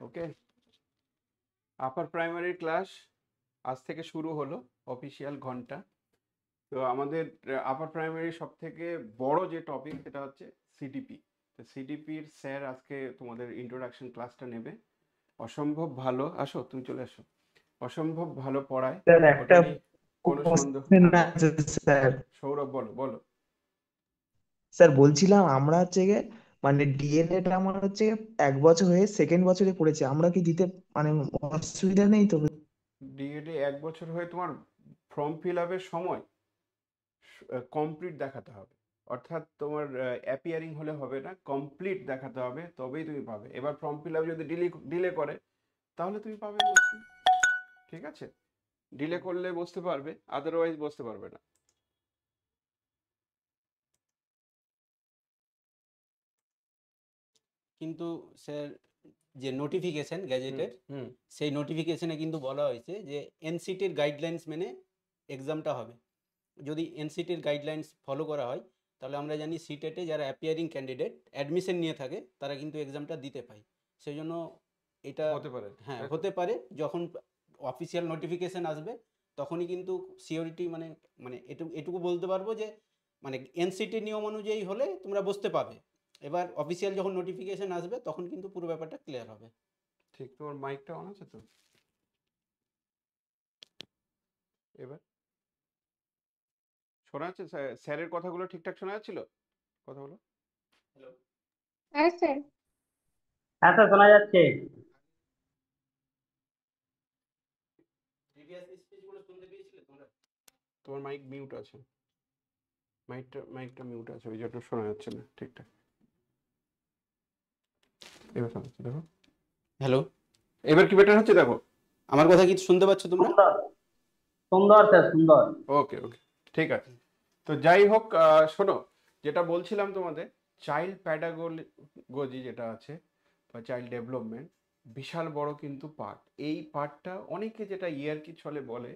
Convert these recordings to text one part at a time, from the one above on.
ওকে, upper primary class আজ থেকে শুরু হলো, অফিসিয়াল ঘন্টা। তো আমাদের আপার প্রাইমারি সব থেকে বড় যে টপিক সেটা হচ্ছে সিডিপি। তো সিডিপির স্যার আজকে তোমাদের ইন্ট্রোডাকশন ক্লাসটা নেবে। অসম্ভব ভালো, আসো তুমি চলে আসো, অসম্ভব ভালো পড়ায়, স্যার ওটা একটা নিয়ে কোনো সন্দেহ। কোশ্চেন হ্যাঁ বলো আছে স্যার। সৌরভ, বলো বলো। স্যার বলছিলাম আমরা হচ্ছে গিয়ে মানে ডিএলএড টা আমার হচ্ছে গিয়ে 1 বছর হয়ে সেকেন্ড বছরে পড়েছে, আমরা কি দিতে মানে অসুবিধা নেই তো? ডিএডে 1 বছর হয়ে তোমার ফর্ম ফিল আপের সময় কমপ্লিট দেখাতে হবে। অর্থাৎ তোমার অ্যাপিয়ারিং হলে হবে না, কমপ্লিট দেখাতে হবে, তবেই তুমি পাবে। এবার ফর্ম ফিল আপ যদি ডিলে করে তাহলে তুমি পাবে না। ঠিক আছে, ডিলে করলে বসতে পারবে, আদারওয়াইজ বসতে পারবে না। কিন্তু স্যার, যে নোটিফিকেশন হুম গ্যাজেটের, হুম সেই নোটিফিকেশনে কিন্তু বলা হয়েছে যে এনসিটির গাইডলাইন্স মেনে এক্সামটা হবে। যদি এনসিটির গাইডলাইন্স ফলো করা হয় তাহলে আমরা জানি সিটেটে যারা অ্যাপিয়ারিং ক্যান্ডিডেট অ্যাডমিশন নিয়ে থাকে তারা কিন্তু এক্সামটা দিতে পায়। সেই জন্য এটা হতে পারে, হ্যাঁ তাই তো? হতে পারে, যখন অফিসিয়াল নোটিফিকেশন আসবে তখনই কিন্তু সিওরিটি মানে মানে এটুকু বলতে পারবো যে মানে এনসিটির নিয়ম অনুযায়ী হলে তোমরা বসতে পাবে। এবার অফিসিয়াল যখন নোটিফিকেশন আসবে তখন কিন্তু পুরো ব্যাপারটা ক্লিয়ার হবে। ঠিক, তোমার মাইকটা অন আছে তো? এবার শোনা যাচ্ছে? স্যারের কথাগুলো ঠিকঠাক শোনা যাচ্ছিল? কথা বলো। হ্যালো। হ্যাঁ স্যার। হ্যাঁ স্যার, শোনা যাচ্ছে। প্রিভিয়াস স্পিচগুলো শুনতে পেয়েছিলে তোমরা? তোমার মাইক মিউট আছে, মাইকটা মিউট আছে, ওই জন্য শোনা যাচ্ছে না ঠিকঠাক। এবার শোনা যাচ্ছে, দেখো। হ্যালো, এবার কি বেটার হচ্ছে? দেখো। আমার কথা কি শুনতে পাচ্ছ তোমরা? সুন্দর সুন্দর স্যার, সুন্দর। ওকে ওকে, ঠিক আছে। তো যাই হোক, শোনো, যেটা বলছিলাম তোমাদের, চাইল্ড প্যাডাগোজি যেটা আছে বা চাইল্ড ডেভেলপমেন্ট, বিশাল বড় কিন্তু পার্ট। এই পার্টটা অনেকে যেটা ইয়ারকি ছলে বলে,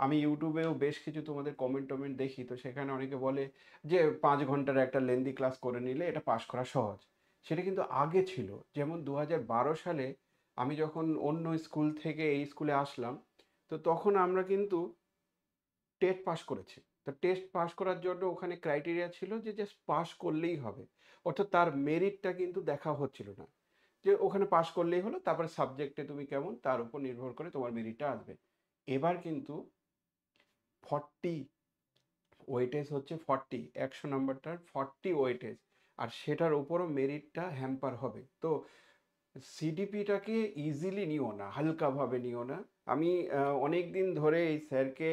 আমি ইউটিউবেও বেশ কিছু তোমাদের কমেন্ট দেখি, তো সেখানে অনেকে বলে যে 5 ঘন্টার একটা লেন্দি ক্লাস করে নিলে এটা পাস করা সহজ। সেটা কিন্তু আগে ছিল। যেমন 2012 সালে আমি যখন অন্য স্কুল থেকে এই স্কুলে আসলাম, তো তখন আমরা কিন্তু টেট পাস করেছি। তো টেস্ট পাস করার জন্য ওখানে ক্রাইটেরিয়া ছিল যে জাস্ট পাস করলেই হবে, অর্থাৎ তার মেরিটটা কিন্তু দেখা হচ্ছিল না, যে ওখানে পাস করলেই হলো, তারপরে সাবজেক্টে তুমি কেমন তার উপর নির্ভর করে তোমার মেরিটটা আসবে। এবার কিন্তু 40 ওয়েটেজ হচ্ছে, 100 নাম্বারটার 40 ওয়েটেজ, আর সেটার উপরও মেরিটটা হ্যাম্পার হবে। তো সিডিপিটাকে ইজিলি নিও না, হালকাভাবে নিও না। আমি অনেক দিন ধরে এই স্যারকে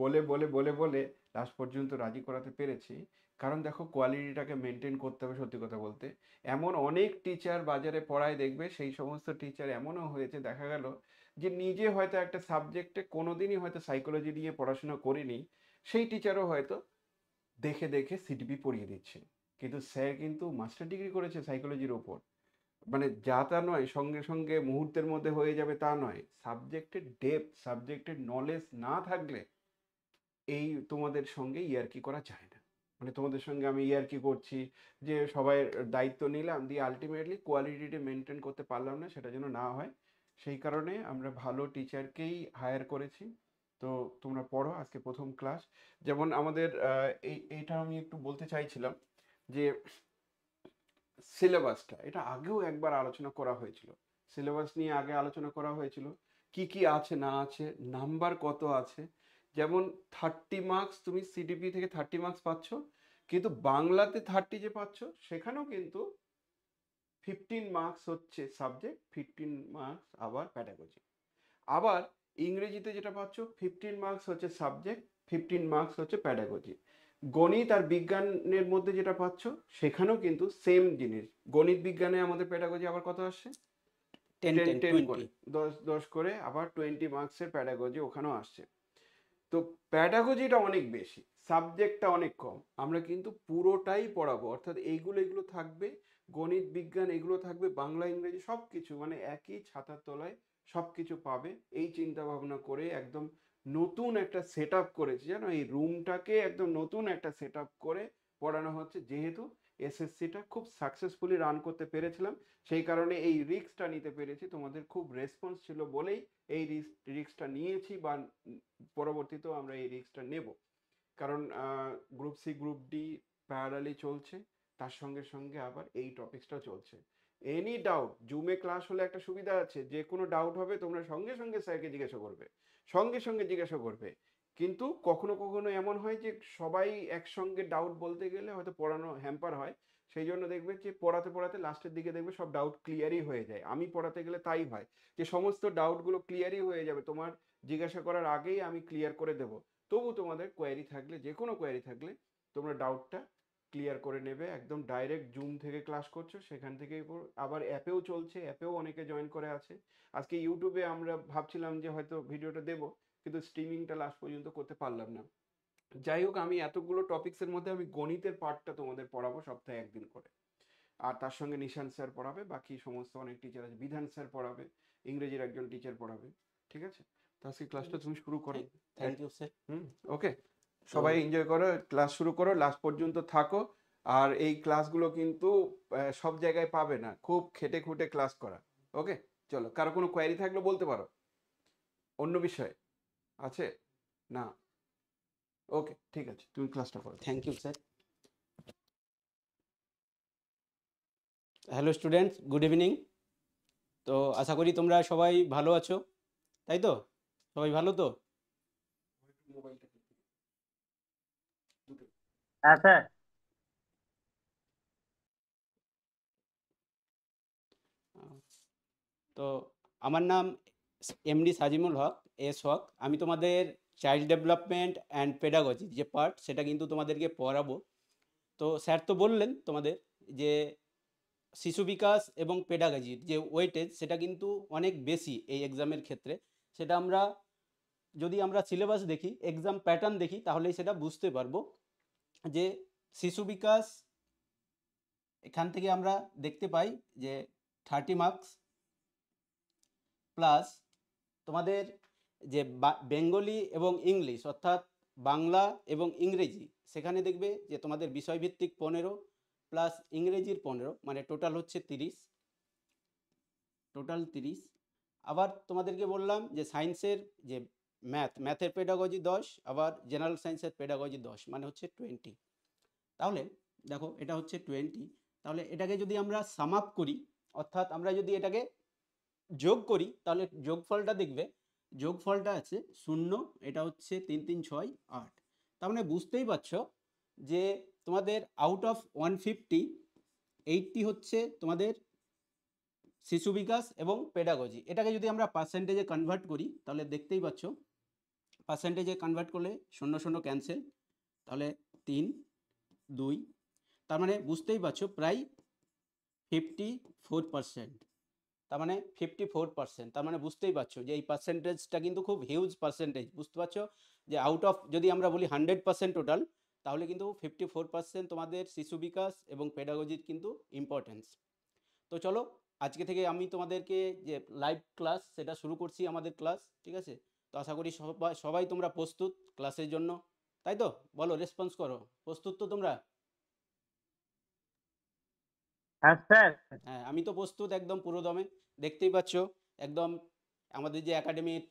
বলে বলে বলে বলে লাস্ট পর্যন্ত রাজি করাতে পেরেছি। কারণ দেখো, কোয়ালিটিটাকে মেনটেন করতে হবে। সত্যি কথা বলতে, এমন অনেক টিচার বাজারে পড়ায়, দেখবে সেই সমস্ত টিচার এমনও হয়েছে, দেখা গেল যে নিজে হয়তো একটা সাবজেক্টে কোনোদিনই হয়তো সাইকোলজি নিয়ে পড়াশোনা করেনি, সেই টিচারও হয়তো দেখে দেখে সিডিপি পড়িয়ে দিচ্ছে। কিন্তু স্যার কিন্তু মাস্টার ডিগ্রি করেছে সাইকোলজির ওপর। মানে যা তা নয়, সঙ্গে সঙ্গে মুহূর্তের মধ্যে হয়ে যাবে তা নয়। সাবজেক্টের ডেপথ, সাবজেক্টের নলেজ না থাকলে এই তোমাদের সঙ্গে ইয়ার্কি করা যায় না। মানে তোমাদের সঙ্গে আমি ইয়ার্কি করছি যে সবাই দায়িত্ব নিলাম, দিয়ে আলটিমেটলি কোয়ালিটিটা মেনটেন করতে পারলাম না, সেটা যেন না হয়। সেই কারণে আমরা ভালো টিচারকেই হায়ার করেছি। তো তোমরা পড়ো, আজকে প্রথম ক্লাস। যেমন আমাদের এইটা আমি একটু বলতে চাইছিলাম যে সিলেবাসটা, এটা আগেও একবার আলোচনা করা হয়েছিল। সিলেবাস নিয়ে আগে আলোচনা করা হয়েছিল, কি কি আছে না আছে, নাম্বার কত আছে। যেমন 30 মার্কস, তুমি সিডিপি থেকে 30 মার্কস পাচ্ছ, কিন্তু বাংলাতে 30 যে পাচ্ছ, সেখানেও কিন্তু 15 মার্কস হচ্ছে সাবজেক্ট, 15 মার্কস আবার প্যাডাগজি। আবার ইংরেজিতে যেটা পাচ্ছ, 15 মার্কস হচ্ছে সাবজেক্ট, 15 মার্কস হচ্ছে প্যাডাগজি। গণিত আর বিজ্ঞানের মধ্যে যেটা পাচ্ছ, সেখানেও কিন্তু সেম জিনিস। গণিত বিজ্ঞানে আমাদের প্যাডাগজি আবার কত আসছে? 10 10 10 10 করে, 20। 10 10 করে, আবার 20 মার্কসের প্যাডাগজি ওখানেও আসছে। তো প্যাডাগজিটা অনেক বেশি, সাবজেক্টটা অনেক কম। আমরা কিন্তু পুরোটাই পড়াবো, অর্থাৎ এইগুলো এগুলো থাকবে, গণিত বিজ্ঞান এগুলো থাকবে, বাংলা ইংরেজি সব কিছু, মানে একই ছাতার তলায় সব কিছু পাবে। এই চিন্তা ভাবনা করে একদম নতুন একটা সেট আপ করেছি, জানো, এই রুমটাকে একদম নতুন একটা সেট আপ করে পড়ানো হচ্ছে। যেহেতু এসএসসিটা খুব সাকসেসফুলি রান করতে পেরেছিলাম, সেই কারণে এই রিস্কটা নিতে পেরেছি। তোমাদের খুব রেসপন্স ছিল বলেই এই রিস্কটা নিয়েছি, বা পরবর্তীতেও আমরা এই রিস্কটা নেব। কারণ group C group D parallelly চলছে, তার সঙ্গে সঙ্গে আবার এই টপিক্সটা চলছে। এনি ডাউট, জুমে ক্লাস হলে একটা সুবিধা আছে, যে কোনো ডাউট হবে তোমরা সঙ্গে সঙ্গে স্যারকে জিজ্ঞাসা করবে, সঙ্গে সঙ্গে জিজ্ঞাসা করবে। কিন্তু কখনো কখনো এমন হয় যে সবাই একসঙ্গে ডাউট বলতে গেলে হয়তো পড়ানো হ্যাম্পার হয়, সেই জন্য দেখবে যে পড়াতে পড়াতে লাস্টের দিকে দেখবে সব ডাউট ক্লিয়ারই হয়ে যায়। আমি পড়াতে গেলে তাই হয়, যে সমস্ত ডাউটগুলো ক্লিয়ারই হয়ে যাবে, তোমার জিজ্ঞাসা করার আগেই আমি ক্লিয়ার করে দেবো। তবু তোমাদের কোয়েরি থাকলে, যে কোনো কোয়েরি থাকলে তোমরা ডাউটটা ক্লিয়ার করে নেবে। একদম ডাইরেক্ট জুম থেকে ক্লাস করছো, সেখান থেকেই আবার অ্যাপেও চলছে, অ্যাপেও অনেকে জয়েন করে আছে। আজকে ইউটিউবে আমরা ভাবছিলাম যে হয়তো ভিডিওটা দেবো, কিন্তু স্ট্রিমিংটা লাস্ট পর্যন্ত করতে পারলাম না। যাই হোক, আমি এতগুলো টপিক্সের মধ্যে আমি গণিতের পার্টটা তোমাদের পড়াবো সপ্তাহে একদিন করে, আর তার সঙ্গে নিশান্ত স্যার পড়াবে, বাকি সমস্ত অনেক টিচার আছে, বিধান স্যার পড়াবে, ইংরেজির একজন টিচার পড়াবে। ঠিক আছে, তো আজকে ক্লাসটা তুমি শুরু করো। Thank you sir. ওকে, সবাই এনজয় করো, ক্লাস শুরু করো, লাস্ট পর্যন্ত থাকো। আর এই ক্লাসগুলো কিন্তু সব জায়গায় পাবে না, খুব খেটে খুঁটে ক্লাস করা। ওকে, চলো, কারো কোনো কোয়ারি থাকলে বলতে পারো, অন্য বিষয়ে আছে না? ওকে, ঠিক আছে, তুমি ক্লাসটা করো। Thank you sir. Hello students, good evening. তো আশা করি তোমরা সবাই ভালো আছো, তাই তো? সবাই ভালো তো? হ্যাঁ স্যার। তো আমার নাম এমডি সাজিমুল হক, এস হক। আমি তোমাদের চাইল্ড ডেভেলপমেন্ট অ্যান্ড পেডাগজি যে পার্ট, সেটা কিন্তু তোমাদেরকে পড়াবো। তো স্যার তো বললেন তোমাদের যে শিশু বিকাশ এবং পেডাগজির যে ওয়েটেজ, সেটা কিন্তু অনেক বেশি এই এক্সামের ক্ষেত্রে। সেটা আমরা যদি আমরা সিলেবাস দেখি, এক্সাম প্যাটার্ন দেখি, তাহলেই সেটা বুঝতে পারবো যে শিশু বিকাশ এখান থেকে আমরা দেখতে পাই যে 30 মার্কস প্লাস তোমাদের যে বেঙ্গলি এবং ইংলিশ, অর্থাৎ বাংলা এবং ইংরেজি, সেখানে দেখবে যে তোমাদের বিষয়ভিত্তিক 15 প্লাস ইংরেজির 15, মানে টোটাল হচ্ছে 30, টোটাল 30। আবার তোমাদেরকে বললাম যে সায়েন্সের যে ম্যাথের পেডাগজি 10, আবার জেনারেল সায়েন্সের পেডাগজি 10, মানে হচ্ছে 20। তাহলে দেখো, এটা হচ্ছে 20। তাহলে এটাকে যদি আমরা সাম আপ করি, অর্থাৎ আমরা যদি এটাকে যোগ করি, তাহলে যোগফলটা দেখবে, যোগফলটা আছে 0, এটা হচ্ছে 3 3 6 8। তার মানে বুঝতেই পারছো যে তোমাদের আউট অফ 150, 80 হচ্ছে তোমাদের শিশু বিকাশ এবং পেডাগজি। এটাকে যদি আমরা পার্সেন্টেজে কনভার্ট করি, তাহলে দেখতেই পাচ্ছ, পার্সেন্টেজে কনভার্ট করলে 0 0 ক্যান্সেল, তাহলে 3 2, তার মানে বুঝতেই পারছো প্রায় 54%। তার মানে 54%, তার মানে বুঝতেই পারছো যে এই পার্সেন্টেজটা কিন্তু খুব হিউজ পার্সেন্টেজ। বুঝতে পারছো যে আউট অফ, যদি আমরা বলি 100% টোটাল, তাহলে কিন্তু 54% তোমাদের শিশু বিকাশ এবং পেডাগজির কিন্তু ইম্পর্টেন্স। তো চলো, আজকে থেকে আমি তোমাদেরকে যে লাইভ ক্লাস, সেটা শুরু করছি আমাদের ক্লাস। ঠিক আছে, তো আশা করি সবাই তোমরা প্রস্তুত ক্লাসের জন্য, তাই তো? বলো, রেসপন্স করো, প্রস্তুত তো তোমরা? হ্যাঁ স্যার। হ্যাঁ, আমি তো প্রস্তুত একদম পুরো দমে। দেখতেই পাচ্ছ একদম আমাদের যে একাডেমির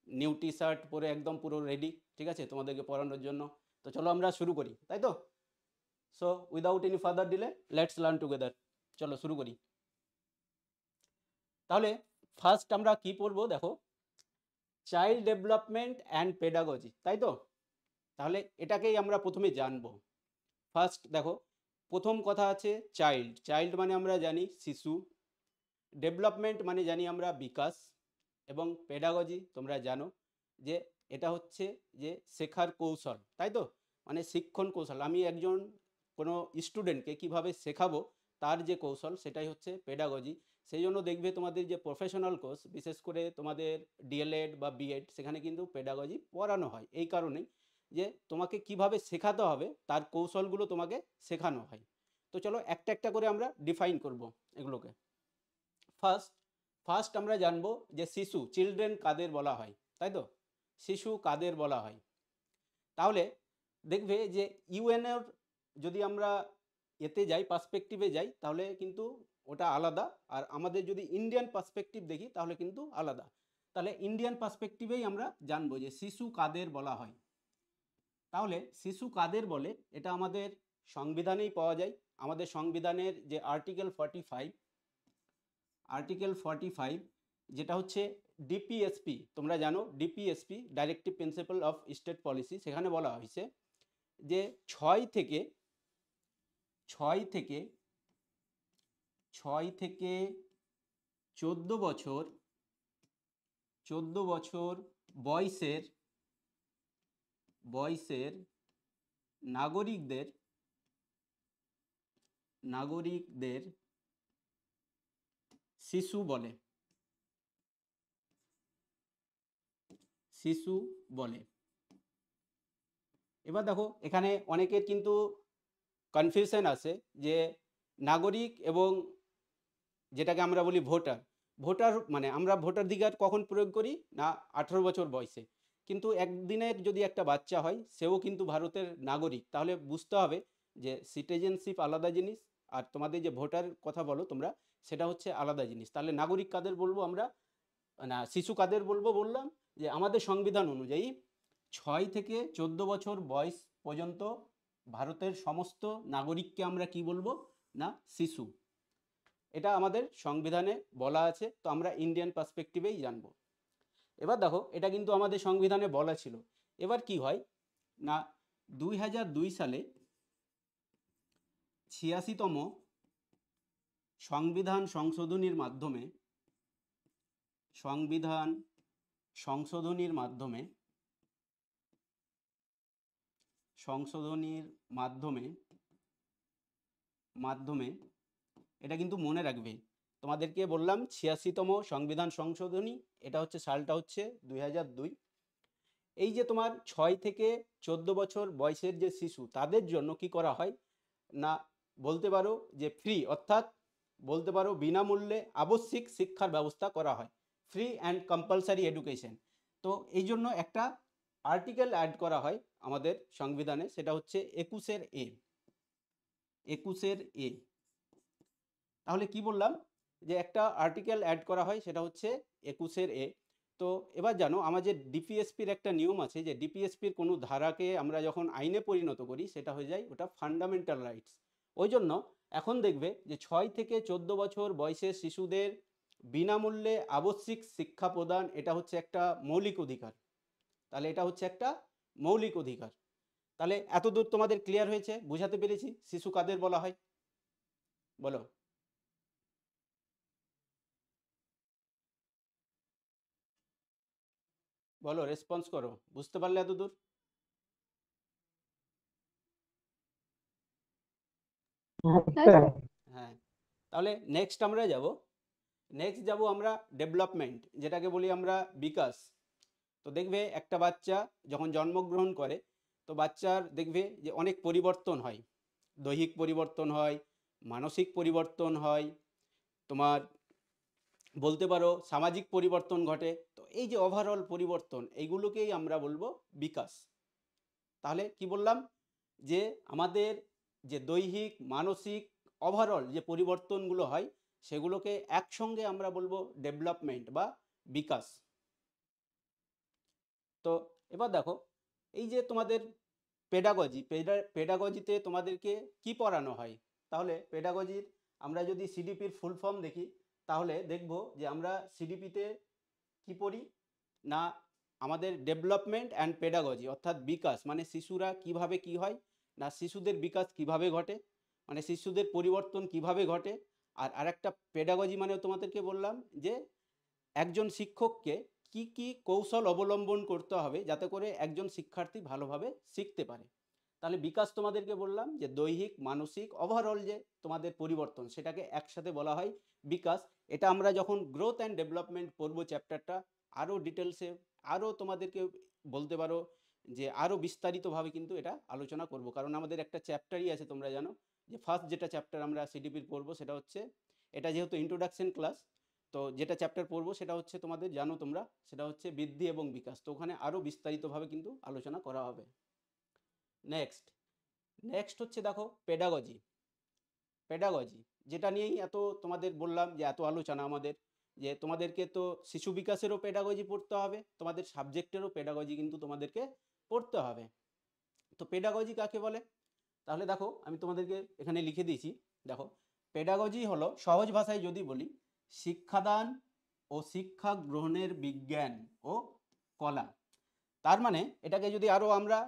নিউ টি শার্ট পরে একদম পুরো রেডি, ঠিক আছে, তোমাদেরকে পড়ানোর জন্য। তো চলো আমরা শুরু করি, তাই তো? So without any further delay, let's learn together. চলো শুরু করি। তাহলে ফার্স্ট আমরা কি পড়বো, দেখো, চাইল্ড ডেভেলপমেন্ট অ্যান্ড পেডাগজি, তাই তো? তাহলে এটাকেই আমরা প্রথমে জানবো। ফার্স্ট দেখো, প্রথম কথা আছে চাইল্ড। চাইল্ড মানে আমরা জানি শিশু, ডেভেলপমেন্ট মানে জানি আমরা বিকাশ, এবং পেডাগজি তোমরা জানো যে এটা হচ্ছে যে শেখার কৌশল, তাই তো? মানে শিক্ষণ কৌশল, আমি একজন কোনো স্টুডেন্টকে কিভাবে শেখাবো, তার যে কৌশল, সেটাই হচ্ছে পেডাগজি। সেই জন্য দেখবে তোমাদের যে প্রফেশনাল কোর্স, বিশেষ করে তোমাদের ডিএলএড বা বিএড, সেখানে কিন্তু পেডাগজি পড়ানো হয় এই কারণেই যে তোমাকে কিভাবে শেখাতে হবে তার কৌশলগুলো তোমাকে শেখানো হয়। তো চলো একটা একটা করে আমরা ডিফাইন করব এগুলোকে। ফার্স্ট আমরা জানবো যে শিশু, চিলড্রেন কাদের বলা হয়, তাই তো? শিশু কাদের বলা হয়? তাহলে দেখবে যে ইউএনএর যদি আমরা এতে যাই, পার্সপেক্টিভে যাই, তাহলে কিন্তু ওটা আলাদা। আর আমাদের যদি ইন্ডিয়ান পার্সপেক্টিভ দেখি তাহলে কিন্তু আলাদা। তাহলে ইন্ডিয়ান পার্সপেক্টিভেই আমরা জানবো যে শিশু কাদের বলা হয়। তাহলে শিশু কাদের বলে এটা আমাদের সংবিধানেই পাওয়া যায়। আমাদের সংবিধানের যে আর্টিকেল 45 যেটা হচ্ছে ডিপিএসপি, তোমরা জানো DPSP directive principle of state policy, সেখানে বলা হয়েছে যে 6 থেকে 14 বছর বয়সের নাগরিকদের শিশু বলে। এবার দেখো এখানে অনেকের কিন্তু কনফিউশন আছে যে নাগরিক এবং যেটাকে আমরা বলি ভোটার মানে আমরা ভোটাধিকার কখন প্রয়োগ করি না 18 বছর বয়সে। কিন্তু একদিনের যদি একটা বাচ্চা হয় সেও কিন্তু ভারতের নাগরিক। তাহলে বুঝতে হবে যে সিটিজেনশিপ আলাদা জিনিস আর তোমাদের যে ভোটার কথা বলো তোমরা, সেটা হচ্ছে আলাদা জিনিস। তাহলে নাগরিক কাদের বলবো আমরা, না শিশু কাদের বলবো বললাম যে আমাদের সংবিধান অনুযায়ী 6 থেকে 14 বছর বয়স পর্যন্ত ভারতের সমস্ত নাগরিককে আমরা কি বলবো না শিশু। এটা আমাদের সংবিধানে বলা আছে, তো আমরা ইন্ডিয়ান পার্সপেক্টিভেই জানবো। এবার দেখো এটা কিন্তু আমাদের সংবিধানে বলা ছিল। এবার কি হয় না 2002 সালে 86তম সংবিধান সংশোধনীর মাধ্যমে এটা কিন্তু মনে রাখবে, তোমাদেরকে বললাম 86তম সংবিধান সংশোধনী, এটা হচ্ছে সালটা হচ্ছে 2002। এই যে তোমার 6 থেকে 14 বছর বয়সের যে শিশু তাদের জন্য কি করা হয় না বলতে পারো যে ফ্রি, অর্থাৎ বলতে পারো বিনামূল্যে আবশ্যিক শিক্ষার ব্যবস্থা করা হয়, ফ্রি অ্যান্ড কম্পালসারি এডুকেশন। তো এই জন্য একটা আর্টিকেল অ্যাড করা হয় আমাদের সংবিধানে, সেটা হচ্ছে 21 এ। তাহলে কি বললাম যে একটা আর্টিকেল অ্যাড করা হয়, সেটা হচ্ছে 21 এ। তো এবার জানো আমাদের ডিপিএসপির একটা নিয়ম আছে যে ডিপিএসপির কোনো ধারাকে আমরা যখন আইনে পরিণত করি সেটা হয়ে যায় ওটা ফান্ডামেন্টাল রাইটস। ওই জন্য এখন দেখবে যে 6 থেকে 14 বছর বয়সের শিশুদের বিনামূল্যে আবশ্যিক শিক্ষা প্রদান, এটা হচ্ছে একটা মৌলিক অধিকার। তাহলে এটা হচ্ছে একটা মৌলিক অধিকার। তাহলে এতদূর তোমাদের ক্লিয়ার হয়েছে, বুঝাতে পেরেছি শিশু কাদের বলা হয় বলো। বলো, রেসপন্স করো, বুঝতে পারলে এতদূর? হ্যাঁ, তাহলে নেক্সট যাব আমরা ডেভেলপমেন্ট, যেটাকে বলি আমরা বিকাশ। তো দেখবে একটা বাচ্চা যখন জন্মগ্রহণ করে তো বাচ্চার দেখবে যে অনেক পরিবর্তন হয়, দৈহিক পরিবর্তন হয়, মানসিক পরিবর্তন হয়, তোমার বলতে পারো সামাজিক পরিবর্তন ঘটে। তো এই যে ওভারঅল পরিবর্তন, এইগুলোকেই আমরা বলবো বিকাশ। তাহলে কি বললাম যে আমাদের যে দৈহিক মানসিক ওভারঅল যে পরিবর্তনগুলো হয় সেগুলোকে একসঙ্গে আমরা বলবো ডেভেলপমেন্ট বা বিকাশ। তো এবার দেখো এই যে তোমাদের পেডাগজিতে তোমাদেরকে কি পড়ানো হয়, তাহলে পেডাগজির আমরা যদি সিডিপির ফুল ফর্ম দেখি তাহলে দেখব যে আমরা সিডিপিতে কি পড়ি না আমাদের ডেভেলপমেন্ট অ্যান্ড পেডাগজি, অর্থাৎ বিকাশ মানে শিশুরা কিভাবে কি হয় না শিশুদের বিকাশ কিভাবে ঘটে, মানে শিশুদের পরিবর্তন কিভাবে ঘটে। আর আরেকটা পেডাগজি মানে তোমাদেরকে বললাম যে একজন শিক্ষককে কি কি কৌশল অবলম্বন করতে হবে যাতে করে একজন শিক্ষার্থী ভালোভাবে শিখতে পারে। তাহলে বিকাশ তোমাদেরকে বললাম যে দৈহিক মানসিক ওভারঅল যে তোমাদের পরিবর্তন সেটাকে একসাথে বলা হয় বিকাশ। এটা আমরা যখন গ্রোথ অ্যান্ড ডেভেলপমেন্ট পড়বো চ্যাপ্টারটা আরও ডিটেলসে আরও তোমাদেরকে বলতে পারো যে আরও বিস্তারিতভাবে কিন্তু এটা আলোচনা করব, কারণ আমাদের একটা চ্যাপ্টারই আছে তোমরা জানো যে ফার্স্ট যেটা চ্যাপ্টার আমরা সিডিপির পড়বো সেটা হচ্ছে, এটা যেহেতু ইন্ট্রোডাকশন ক্লাস তো যেটা চ্যাপ্টার পড়বো সেটা হচ্ছে তোমাদের জানো তোমরা সেটা হচ্ছে বৃদ্ধি এবং বিকাশ। তো ওখানে আরও বিস্তারিতভাবে কিন্তু আলোচনা করা হবে। নেক্সট হচ্ছে দেখো পেডাগজি। পেডাগজি, যেটা নিয়েই এত তোমাদের বললাম যে এত আলোচনা আমাদের, যে তোমাদেরকে তো শিশু বিকাশেরও পেডাগজি পড়তে হবে, তোমাদের সাবজেক্টেরও পেডাগজি কিন্তু তোমাদেরকে পড়তে হবে। তো পেডাগজি কাকে বলে? তাহলে দেখো আমি তোমাদেরকে এখানে লিখে দিয়েছি, দেখো পেডাগজি হলো সহজ ভাষায় যদি বলি শিক্ষাদান ও শিক্ষা গ্রহণের বিজ্ঞান ও কলা। তার মানে এটাকে যদি আরো আমরা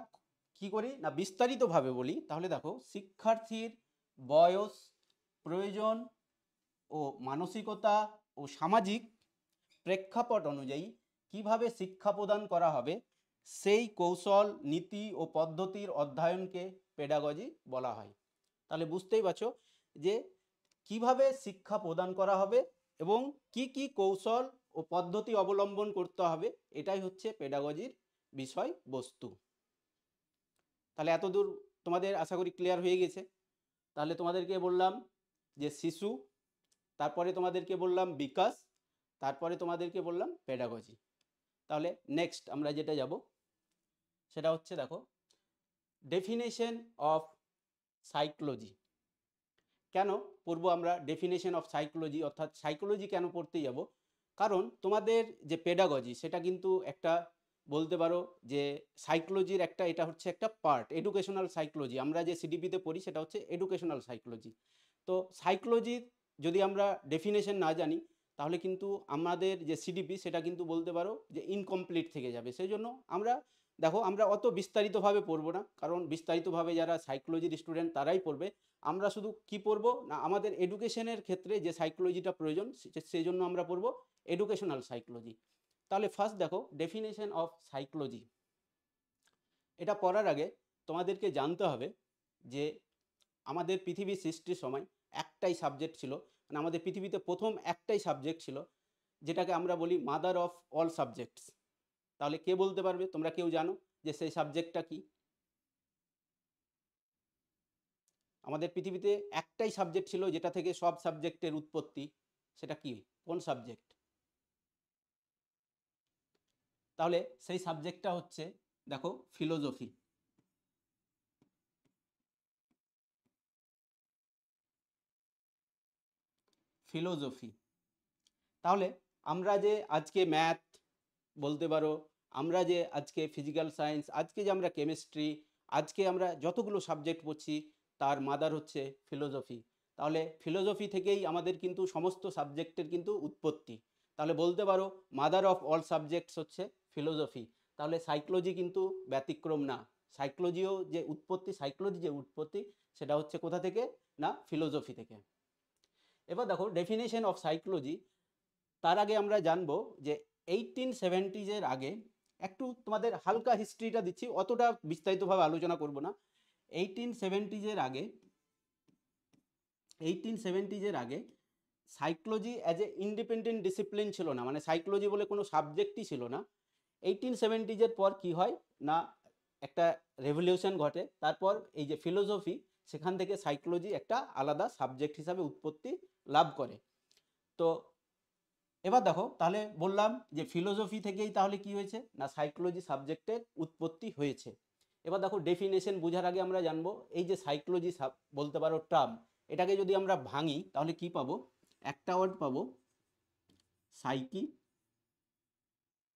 কি করি না বিস্তারিতভাবে বলি, তাহলে দেখো শিক্ষার্থীর বয়স, প্রয়োজন ও মানসিকতা ও সামাজিক প্রেক্ষাপট অনুযায়ী কিভাবে শিক্ষা প্রদান করা হবে সেই কৌশল, নীতি ও পদ্ধতির অধ্যয়নকে পেডাগজি বলা হয়। তাহলে বুঝতেই পারছো যে কিভাবে শিক্ষা প্রদান করা হবে এবং কি কি কৌশল ও পদ্ধতি অবলম্বন করতে হবে, এটাই হচ্ছে পেডাগজির বিষয়বস্তু। তাহলে এতদূর তোমাদের আশা করি ক্লিয়ার হয়ে গেছে। তাহলে তোমাদেরকে বললাম যে শিশু, তারপরে তোমাদেরকে বললাম বিকাশ, তারপরে তোমাদেরকে বললাম পেডাগজি। তাহলে নেক্সট আমরা যেটা যাব সেটা হচ্ছে দেখো ডেফিনেশন অফ সাইকোলজি। কেন পড়ব আমরা ডেফিনেশন অফ সাইকোলজি, অর্থাৎ সাইকোলজি কেন পড়তে যাব? কারণ তোমাদের যে পেডাগজি সেটা কিন্তু একটা বলতে পারো যে সাইকোলজির একটা, এটা হচ্ছে একটা পার্ট, এডুকেশনাল সাইকোলজি। আমরা যে সিডিপিতে পড়ি সেটা হচ্ছে এডুকেশনাল সাইকোলজি। তো সাইকোলজির যদি আমরা ডেফিনেশন না জানি তাহলে কিন্তু আমাদের যে সিডিপি সেটা কিন্তু বলতে পারো যে ইনকমপ্লিট থেকে যাবে। সেই জন্য আমরা দেখো আমরা অত বিস্তারিতভাবে পড়বো না, কারণ বিস্তারিতভাবে যারা সাইকোলজির স্টুডেন্ট তারাই পড়বে। আমরা শুধু কি পড়ব না আমাদের এডুকেশনের ক্ষেত্রে যে সাইকোলজিটা প্রয়োজন সেই জন্য আমরা পড়ব এডুকেশনাল সাইকোলজি। তাহলে ফার্স্ট দেখো ডেফিনেশন অফ সাইকোলজি। এটা পড়ার আগে তোমাদেরকে জানতে হবে যে আমাদের পৃথিবীর সৃষ্টির সময় একটাই সাবজেক্ট ছিল, মানে আমাদের পৃথিবীতে প্রথম একটাই সাবজেক্ট ছিল যেটাকে আমরা বলি মাদার অফ অল সাবজেক্টস। তাহলে কে বলতে পারবে? তোমরা কেউ জানো যে সেই সাবজেক্টটা কি? আমাদের পৃথিবীতে একটাই সাবজেক্ট ছিল যেটা থেকে সব সাবজেক্টের উৎপত্তি, সেটা কি, কোন সাবজেক্ট? তাহলে সেই সাবজেক্টটা হচ্ছে দেখো ফিলোজফি। ফিলোজফি। তাহলে আমরা যে আজকে ম্যাথ বলতে পারো, আমরা যে আজকে ফিজিক্যাল সায়েন্স, আজকে যে আমরা কেমিস্ট্রি, আজকে আমরা যতগুলো সাবজেক্ট পড়ছি তার মাদার হচ্ছে ফিলোজফি। তাহলে ফিলোজফি থেকেই আমাদের কিন্তু সমস্ত সাবজেক্টের কিন্তু উৎপত্তি। তাহলে বলতে পারো মাদার অফ অল সাবজেক্টস হচ্ছে ফিলোজফি। তাহলে সাইকোলজি কিন্তু ব্যতিক্রম না, সাইকোলজি যে উৎপত্তি সেটা হচ্ছে কোথা থেকে না ফিলোজফি থেকে। এবার দেখো ডেফিনেশন অফ সাইকোলজি। তার আগে আমরা জানবো যে 1870s আগে, একটু তোমাদের হালকা হিস্ট্রিটা দিচ্ছি, অতটা বিস্তারিতভাবে আলোচনা করব না। 1870s আগে psychology as a independent discipline ছিল না, মানে সাইকোলজি বলে কোনো সাবজেক্টই ছিল না। 1870s পর কি হয় না একটা রেভলিউশন ঘটে, তারপর এই যে ফিলোসফি সেখান থেকে সাইকোলজি একটা আলাদা সাবজেক্ট হিসাবে উৎপত্তি লাভ করে। তো এবার দেখো তাহলে বললাম যে ফিলোসফি থেকেই তাহলে কি হয়েছে না সাইকোলজি সাবজেক্টের উৎপত্তি হয়েছে। এবার দেখো ডেফিনেশন বোঝার আগে আমরা জানবো এই যে সাইকোলজি বলতে পারো টার্ম, এটাকে যদি আমরা ভাঙি তাহলে কি পাবো? একটা ওয়ার্ড পাবো সাইকি,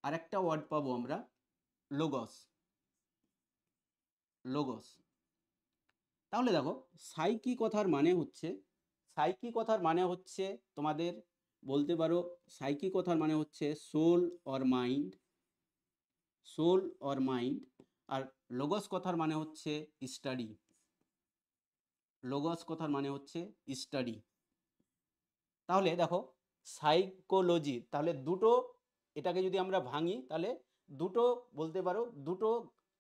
আর একটা ওয়ার্ড পাবো আমরা লোগস। লোগস। তাহলে দেখো সাইকি কথার মানে হচ্ছে তোমাদের বলতে পারো সাইকি কথার মানে হচ্ছে সোল অর মাইন্ড। আর লোগস কথার মানে হচ্ছে স্টাডি। তাহলে দেখো সাইকোলজি, তাহলে দুটো, এটাকে যদি আমরা ভাঙি তাহলে দুটো বলতে পারো, দুটো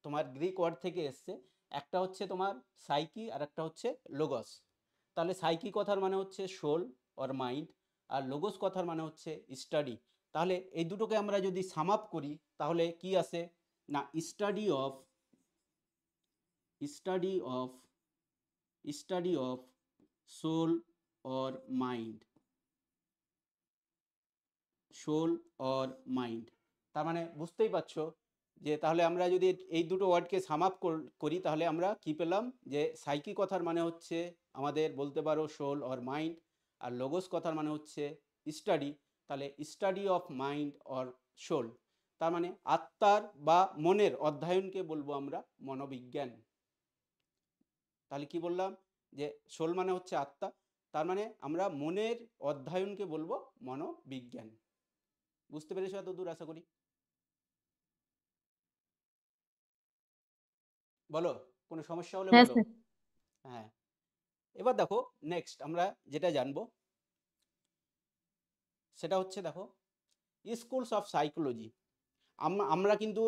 তোমার গ্রিক ওয়ার্ড থেকে এসছে, একটা হচ্ছে তোমার সাইকি আর একটা হচ্ছে লোগস। তাহলে সাইকি কথার মানে হচ্ছে সোল অর মাইন্ড, আর লোগস কথার মানে হচ্ছে স্টাডি। তাহলে এই দুটোকে আমরা যদি সাম আপ করি তাহলে কি আসে না study of soul or mind. তার মানে বুঝতেই পারছো যে তাহলে আমরা যদি এই দুটো ওয়ার্ডকে সাম আপ করি তাহলে আমরা কি পেলাম, যে সাইকি কথার মানে হচ্ছে আমাদের বলতে পারো সোল অর মাইন্ড, আর লোগোস কথার মানে হচ্ছে স্টাডি, তাহলে study of mind or soul, তার মানে আত্মার বা মনের অধ্যয়নকে বলবো আমরা মনোবিজ্ঞান। তাহলে কি বললাম, যে সোল মানে হচ্ছে আত্মা, তার মানে আমরা মনের অধ্যয়নকে বলবো মনোবিজ্ঞান। বুঝতে পেরেছো এত দূর আশা করি? বলো, কোনো সমস্যা হলে হ্যাঁ বলো। স্যার। হ্যাঁ, এবার দেখো নেক্সট আমরা যেটা জানবো সেটা হচ্ছে দেখো স্কুলস অফ সাইকোলজি। আমরা কিন্তু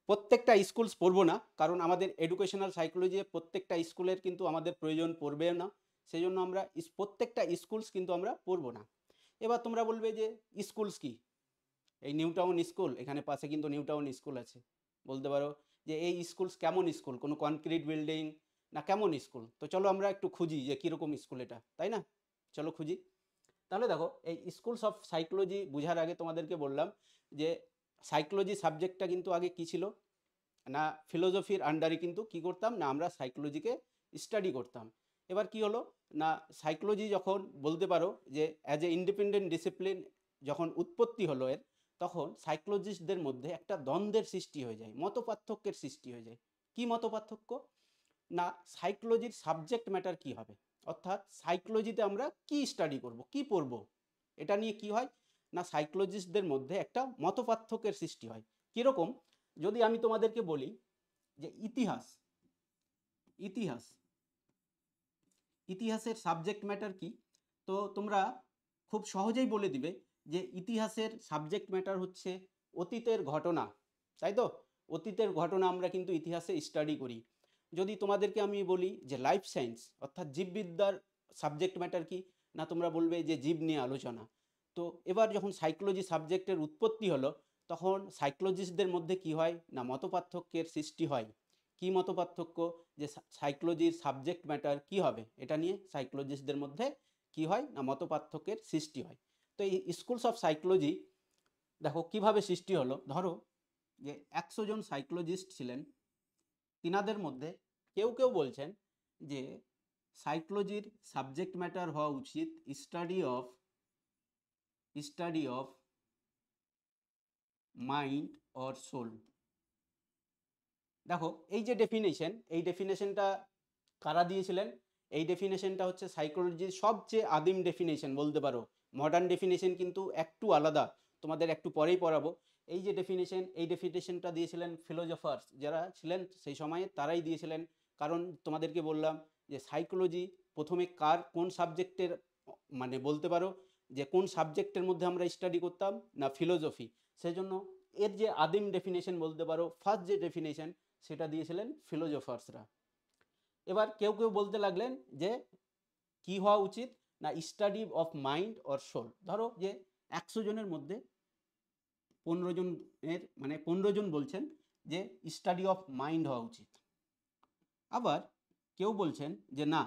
প্রত্যেকটা স্কুলস পড়বো না, কারণ আমাদের এডুকেশনাল সাইকোলজি প্রত্যেকটা স্কুলের কিন্তু আমাদের প্রয়োজন পড়বে না, সেই জন্য আমরা প্রত্যেকটা স্কুলস কিন্তু আমরা পড়বো না। এবার তোমরা বলবে যে স্কুলস কি, এই নিউ টাউন স্কুল, এখানে পাশে কিন্তু নিউ টাউন স্কুল আছে, বলতে পারো যে এই স্কুলস কেমন স্কুল, কোনো কনক্রিট বিল্ডিং না কেমন স্কুল? তো চলো আমরা একটু খুঁজি যে কীরকম স্কুল এটা, তাই না? চলো খুঁজি। তাহলে দেখো এই স্কুলস অফ সাইকোলজি বোঝার আগে তোমাদেরকে বললাম যে সাইকোলজি সাবজেক্টটা কিন্তু আগে কি ছিল না, ফিলোসফির আন্ডারে কিন্তু কি করতাম না, আমরা সাইকোলজিকে স্টাডি করতাম। এবার কি হলো না, সাইকোলজি যখন বলতে পারো যে অ্যাজ এ ইন্ডিপেন্ডেন্ট ডিসিপ্লিন যখন উৎপত্তি হলো এর, তখন সাইকোলজিস্টদের মধ্যে একটা দ্বন্দ্বের সৃষ্টি হয়ে যায়, মতপার্থক্যের সৃষ্টি হয়ে যায়। কি মতপার্থক্য না, সাইকোলজির সাবজেক্ট ম্যাটার কি হবে, অর্থাৎ সাইকোলজিতে আমরা কি স্টাডি করব, কি পড়ব, এটা নিয়ে কি হয় না, সাইকোলজিস্টদের মধ্যে একটা মতপার্থক্যের সৃষ্টি হয়। কীরকম, যদি আমি তোমাদেরকে বলি যে ইতিহাস, ইতিহাস ইতিহাসের সাবজেক্ট ম্যাটার কি, তো তোমরা খুব সহজেই বলে দিবে যে ইতিহাসের সাবজেক্ট ম্যাটার হচ্ছে অতীতের ঘটনা, তাই তো? অতীতের ঘটনা আমরা কিন্তু ইতিহাসে স্টাডি করি। যদি তোমাদেরকে আমি বলি যে লাইফ সায়েন্স অর্থাৎ জীববিদ্যার সাবজেক্ট ম্যাটার কি, না তোমরা বলবে যে জীব নিয়ে আলোচনা। তো এবার যখন সাইকোলজি সাবজেক্টের উৎপত্তি হলো, তখন সাইকোলজিস্টদের মধ্যে কি হয় না, মতপার্থক্যের সৃষ্টি হয়। কি মতপার্থক্য, যে সাইকোলজির সাবজেক্ট ম্যাটার কি হবে, এটা নিয়ে সাইকোলজিস্টদের মধ্যে কি হয় না, মতপার্থক্যের সৃষ্টি হয়। তো এই স্কুলস অফ সাইকোলজি দেখো কিভাবে সৃষ্টি হলো। ধরো যে 100 জন সাইকোলজিস্ট ছিলেন, তিনাদের মধ্যে কেউ কেউ বলছেন যে সাইকোলজির সাবজেক্ট ম্যাটার হওয়া উচিত study of mind or soul. দেখো এই যে ডেফিনেশন, এই ডেফিনেশনটা কারা দিয়েছিলেন? এই ডেফিনেশনটা হচ্ছে সাইকোলজির সবচেয়ে আদিম ডেফিনেশন বলতে পারো। মডার্ন ডেফিনেশন কিন্তু একটু আলাদা, তোমাদের একটু পরেই পড়াবো। এই যে ডেফিনেশন, এই ডেফিনেশনটা দিয়েছিলেন ফিলোজফার্স যারা ছিলেন সেই সময়ে, তারাই দিয়েছিলেন। কারণ তোমাদেরকে বললাম যে সাইকোলজি প্রথমে কোন সাবজেক্টের, মানে বলতে পারো যে কোন সাবজেক্টের মধ্যে আমরা স্টাডি করতাম না, ফিলোজফি। সেই জন্য এর যে আদিম ডেফিনেশন বলতে পারো, ফার্স্ট যে ডেফিনেশন, সেটা দিয়েছিলেন ফিলোজফার্সরা। এবার কেউ কেউ বলতে লাগলেন যে কি হওয়া উচিত না, study of mind or soul. ধরো যে 100 জনের মধ্যে 15 জনের, মানে 15 জন বলছেন যে স্টাডি অফ মাইন্ড হওয়া উচিত। আবার কেউ বলছেন যে না,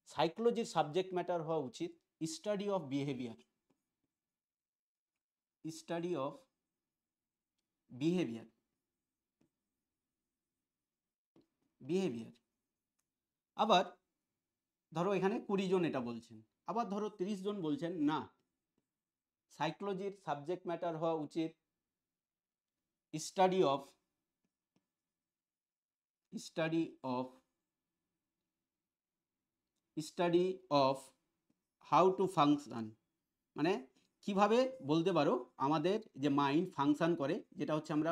সাইকোলজির সাবজেক্ট ম্যাটার হওয়া উচিত study of behaviour, study of behaviour behaviour. আবার ধরো এখানে 20 জন এটা বলছেন। আবার ধরো 30 জন বলছেন না, সাইকোলজির সাবজেক্ট ম্যাটার হওয়া উচিত study of how to function, মানে কিভাবে বলতে পারো আমাদের যে মাইন্ড ফাংশন করে, যেটা হচ্ছে আমরা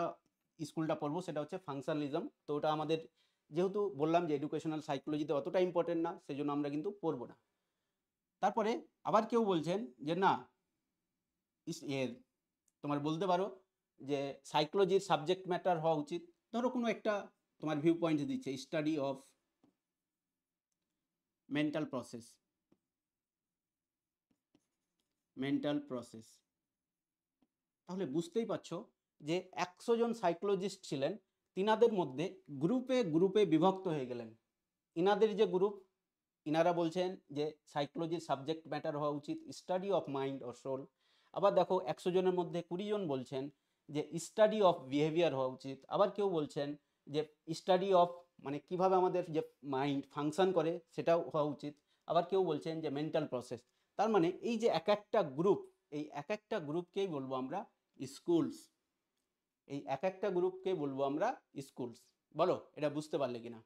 স্কুলটা পড়বো সেটা হচ্ছে ফাংশনালিজম। তো ওটা আমাদের যেহেতু বললাম যে এডুকেশনাল সাইকোলজিতে অতটা ইম্পর্টেন্ট না, সেই জন্য আমরা কিন্তু পড়বো না। তারপরে আবার কেউ বলছেন যে না, তোমার বলতে পারো যে সাইকোলজির সাবজেক্ট ম্যাটার হওয়া উচিত, ধরো কোনো একটা তোমার ভিউ পয়েন্ট দিচ্ছে স্টাডি অফ মেন্টাল প্রসেস। তাহলে বুঝতেই পারছো যে 100 জন সাইকোলজিস্ট ছিলেন, তিনাদের মধ্যে গ্রুপে গ্রুপে বিভক্ত হয়ে গেলেন। ইনাদের যে গ্রুপ, ইনারা বলছেন যে সাইকোলজির সাবজেক্ট ম্যাটার হওয়া উচিত study of mind or soul. আবার দেখো 100 জনের মধ্যে 20 জন বলছেন যে স্টাডি অফ বিহেভিয়ার হওয়া উচিত, আবার কেউ বলছেন যে স্টাডি অফ মানে কিভাবে আমাদের যে মাইন্ড ফাংশন করে সেটাও হওয়া উচিত, আবার কেউ বলছেন যে মেন্টাল প্রসেস। তার মানে এই যে এক একটা গ্রুপ, এই এক একটা গ্রুপকেই বলবো আমরা স্কুলস, এই এক একটা গ্রুপকে বলবো আমরা স্কুলস। বলো এটা বুঝতে পারলে কিনা?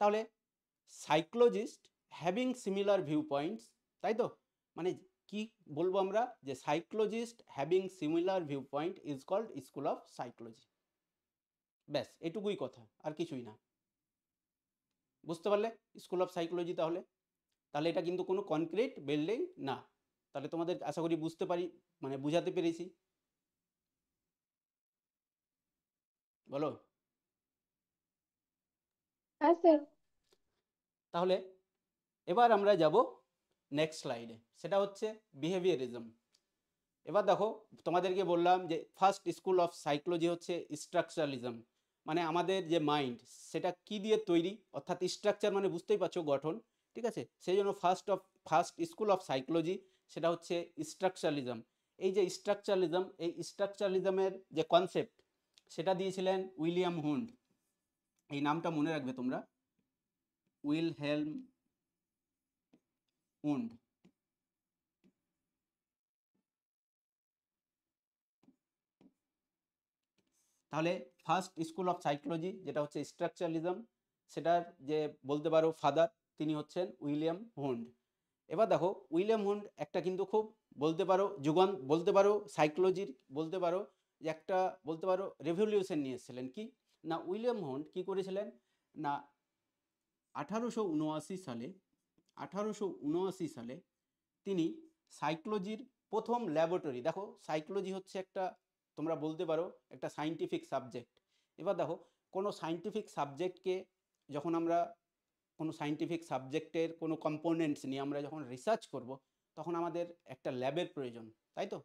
তাহলে psychologist having similar view points, তাই তো, মানে কি বলবো আমরা, যে psychologist having similar view point is called school of psychology. ব্যাস এটুকুই কথা, আর কিছুই না। বুঝতে পারলে স্কুল অফ সাইকোলজি? তাহলে তাহলে এটা কিন্তু কোনো কনক্রিট বিল্ডিং না। তাহলে তোমাদের আশা করি বুঝতে পারি, মানে বুঝাতে পেরেছি। বলো। হ্যাঁ স্যার। তাহলে এবার আমরা যাব নেক্সট স্লাইডে, সেটা হচ্ছে বিহেভিয়ারিজম। এবার দেখো তোমাদেরকে বললাম যে ফার্স্ট স্কুল অফ সাইকোলজি হচ্ছে স্ট্রাকচারালিজম, মানে আমাদের যে মাইন্ড সেটা কি দিয়ে তৈরি, অর্থাৎ স্ট্রাকচার মানে বুঝতেই পারছো গঠন, ঠিক আছে? সেই জন্য ফার্স্ট স্কুল অফ সাইকোলজি সেটা হচ্ছে স্ট্রাকচারালিজম। এই যে স্ট্রাকচারালিজম, এই স্ট্রাকচারালিজমের যে কনসেপ্ট সেটা দিয়েছিলেন উইলিয়াম হুন্ড। এই নামটা মনে রাখবে তোমরা, উইলহেলম হুন্ড। তাহলে ফার্স্ট স্কুল অফ সাইকোলজি যেটা হচ্ছে স্ট্রাকচারালিজম, সেটার যে বলতে পারো ফাদার তিনি হচ্ছেন উইলিয়াম হুন্ড। এবার দেখো উইলিয়াম হুন্ড একটা কিন্তু খুব বলতে পারো বলতে পারো সাইকোলজির বলতে পারো যে একটা বলতে পারো রেভলিউশন নিয়ে এসেছিলেন। কি না, উইলিয়াম হুন্ড কি করেছিলেন না 1879 সালে তিনি সাইকোলজির প্রথম ল্যাবরেটরি, দেখো সাইকোলজি হচ্ছে একটা তোমরা বলতে পারো একটা সায়েন্টিফিক সাবজেক্ট। এবার দেখো কোনো সায়েন্টিফিক সাবজেক্টকে যখন আমরা কোনো সায়েন্টিফিক সাবজেক্টের কোনো কম্পোনেন্টস নিয়ে আমরা যখন রিসার্চ করব, তখন আমাদের একটা ল্যাবের প্রয়োজন, তাই তো?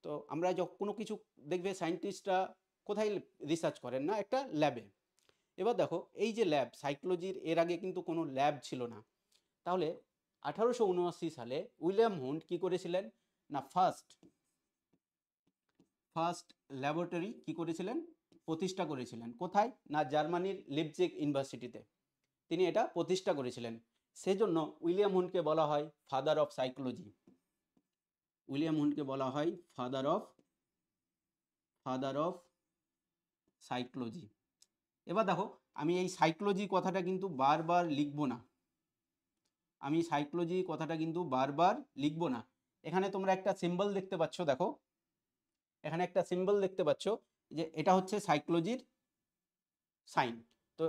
তো আমরা যখন কোনো কিছু দেখবে সায়েন্টিস্টরা কোথায় রিসার্চ করেন না, একটা ল্যাবে। এবার দেখো এই যে ল্যাব সাইকোলজির, এর আগে কিন্তু কোনো ল্যাব ছিল না। তাহলে 1879 সালে উইলিয়াম হুন্ড কি করেছিলেন না ফার্স্ট ল্যাবরেটরি কি করেছিলেন, প্রতিষ্ঠা করেছিলেন। কোথায় না জার্মানির লিপজিগ ইউনিভার্সিটিতে তিনি এটা প্রতিষ্ঠা করেছিলেন। সেজন্য উইলিয়াম হুন্ডকে বলা হয় ফাদার অফ সাইকোলজি। উইলিয়াম হুন্ডকে বলা হয় ফাদার অফ সাইকোলজি। এবার দেখো আমি এই সাইকোলজি কথাটা কিন্তু বারবার লিখবো না, আমি সাইকোলজি কথাটা কিন্তু বারবার লিখবো না। এখানে তোমরা একটা সিম্বল দেখতে পাচ্ছ, দেখো এখানে একটা সিম্বল দেখতে পাচ্ছ যে এটা হচ্ছে সাইকোলজির সাইন। তো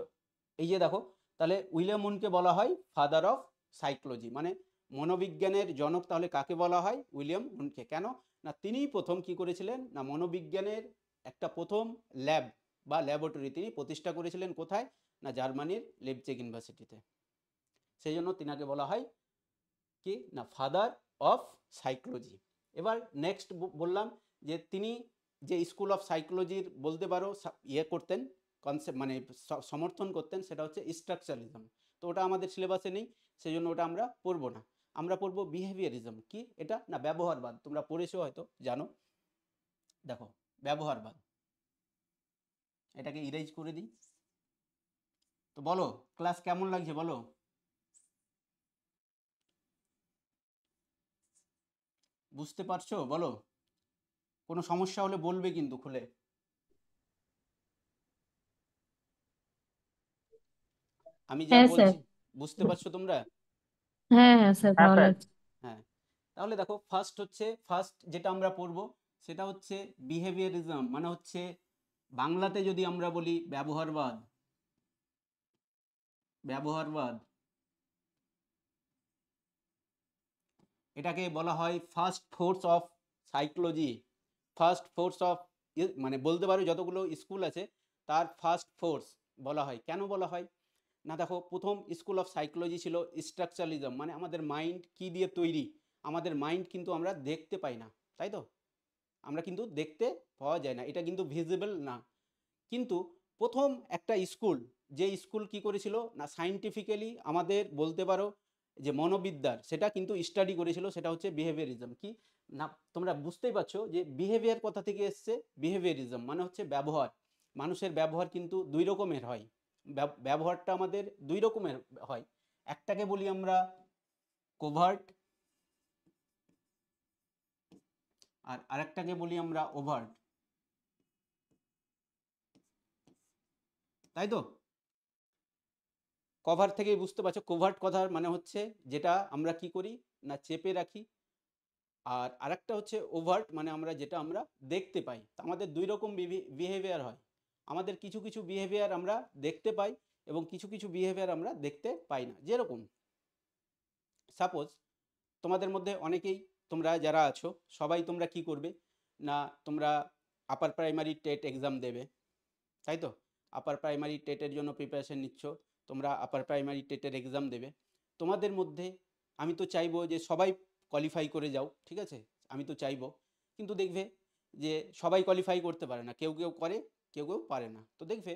এই যে দেখো, তাহলে উইলিয়াম হুন্ডকে বলা হয় ফাদার অফ সাইকোলজি, মানে মনোবিজ্ঞানের জনক। তাহলে কাকে বলা হয়? উইলিয়াম হুন্ডকে। কেন না তিনিই প্রথম কি করেছিলেন না মনোবিজ্ঞানের একটা প্রথম ল্যাব বা ল্যাবরেটরি তিনি প্রতিষ্ঠা করেছিলেন। কোথায় না জার্মানির লিপজিগ ইউনিভার্সিটিতে। সেই জন্য তিনাকে বলা হয় কি না ফাদার অফ সাইকোলজি। এবার নেক্সট বললাম যে তিনি যে স্কুল অফ সাইকোলজির বলতে পারো ইয়ে করতেন, কনসেপ্ট মানে সমর্থন করতেন, সেটা হচ্ছে স্ট্রাকচারালিজম। তো ওটা আমাদের সিলেবাসে নেই, সেই জন্য ওটা আমরা পড়বো না। আমরা পড়বো বিহেভিয়ারিজম। কি এটা না ব্যবহারবাদ, তোমরা পড়েছো হয়তো জানো। দেখো ব্যবহারবাদ, এটাকে ইরেজ করে দিই। তো বলো ক্লাস কেমন লাগছে বলো? বুঝতে পারছো বলো? কোনো সমস্যা হলে বলবে কিন্তু খুলে। আমি যা হ্যাঁ স্যার। বলছি বুঝতে পারছো তোমরা? হ্যাঁ হ্যাঁ স্যার, হ্যাঁ ভালো স্যার। লাগছে। হ্যাঁ। তাহলে দেখো ফার্স্ট যেটা আমরা পড়বো সেটা হচ্ছে বিহেভিয়ারিজম, মানে হচ্ছে বাংলাতে যদি আমরা বলি ব্যবহারবাদ। এটাকে বলা হয় first force of psychology. First force of মানে বলতে পারো যতগুলো স্কুল আছে তার ফার্স্ট ফোর্স বলা হয়। কেন বলা হয় না, দেখো প্রথম স্কুল অফ সাইকোলজি ছিল স্ট্রাকচারালিজম, মানে আমাদের মাইন্ড কি দিয়ে তৈরি। আমাদের মাইন্ড কিন্তু আমরা দেখতে পাই না, তাই তো? আমরা কিন্তু দেখতে পাওয়া যায় না, এটা কিন্তু ভিজিবল না। কিন্তু প্রথম একটা স্কুল, যে স্কুল কি করেছিল না সাইন্টিফিক্যালি আমাদের বলতে পারো যে মনোবিদ্যার সেটা কিন্তু স্টাডি করেছিল, সেটা হচ্ছে বিহেভিয়ারিজম। কি না তোমরা বুঝতেই পারছো যে বিহেভিয়ার কথা থেকে এসছে, বিহেভিয়ারিজম মানে হচ্ছে ব্যবহার। মানুষের ব্যবহার কিন্তু দুই রকমের হয়, ব্যবহারটা আমাদের দুই রকমের হয়। একটাকে বলি আমরা কোভার্ট, আর আরেকটাকে বলি আমরা ওভার্ট, তাই তো? কভার থেকেই বুঝতে পারছো, কোভার্ট কথার মানে হচ্ছে যেটা আমরা কি করি না চেপে রাখি, আর আরেকটা হচ্ছে ওভার্ট মানে আমরা যেটা আমরা দেখতে পাই। তো আমাদের দুই রকম বিহেভিয়ার হয়। আমাদের কিছু কিছু বিহেভিয়ার আমরা দেখতে পাই এবং কিছু কিছু বিহেভিয়ার আমরা দেখতে পাই না। যেরকম সাপোজ তোমাদের মধ্যে অনেকেই, তোমরা যারা আছো সবাই তোমরা কি করবে না, তোমরা আপার প্রাইমারি টেট এক্সাম দেবে, তাই তো? আপার প্রাইমারি টেটের জন্য প্রিপারেশন নিচ্ছ, তোমরা আপার প্রাইমারি টেটের এক্সাম দেবে। তোমাদের মধ্যে আমি তো চাইবো যে সবাই কোয়ালিফাই করে যাও, ঠিক আছে, আমি তো চাইবো, কিন্তু দেখবে যে সবাই কোয়ালিফাই করতে পারে না, কেউ কেউ করে, কেউ কেউ পারে না। তো দেখবে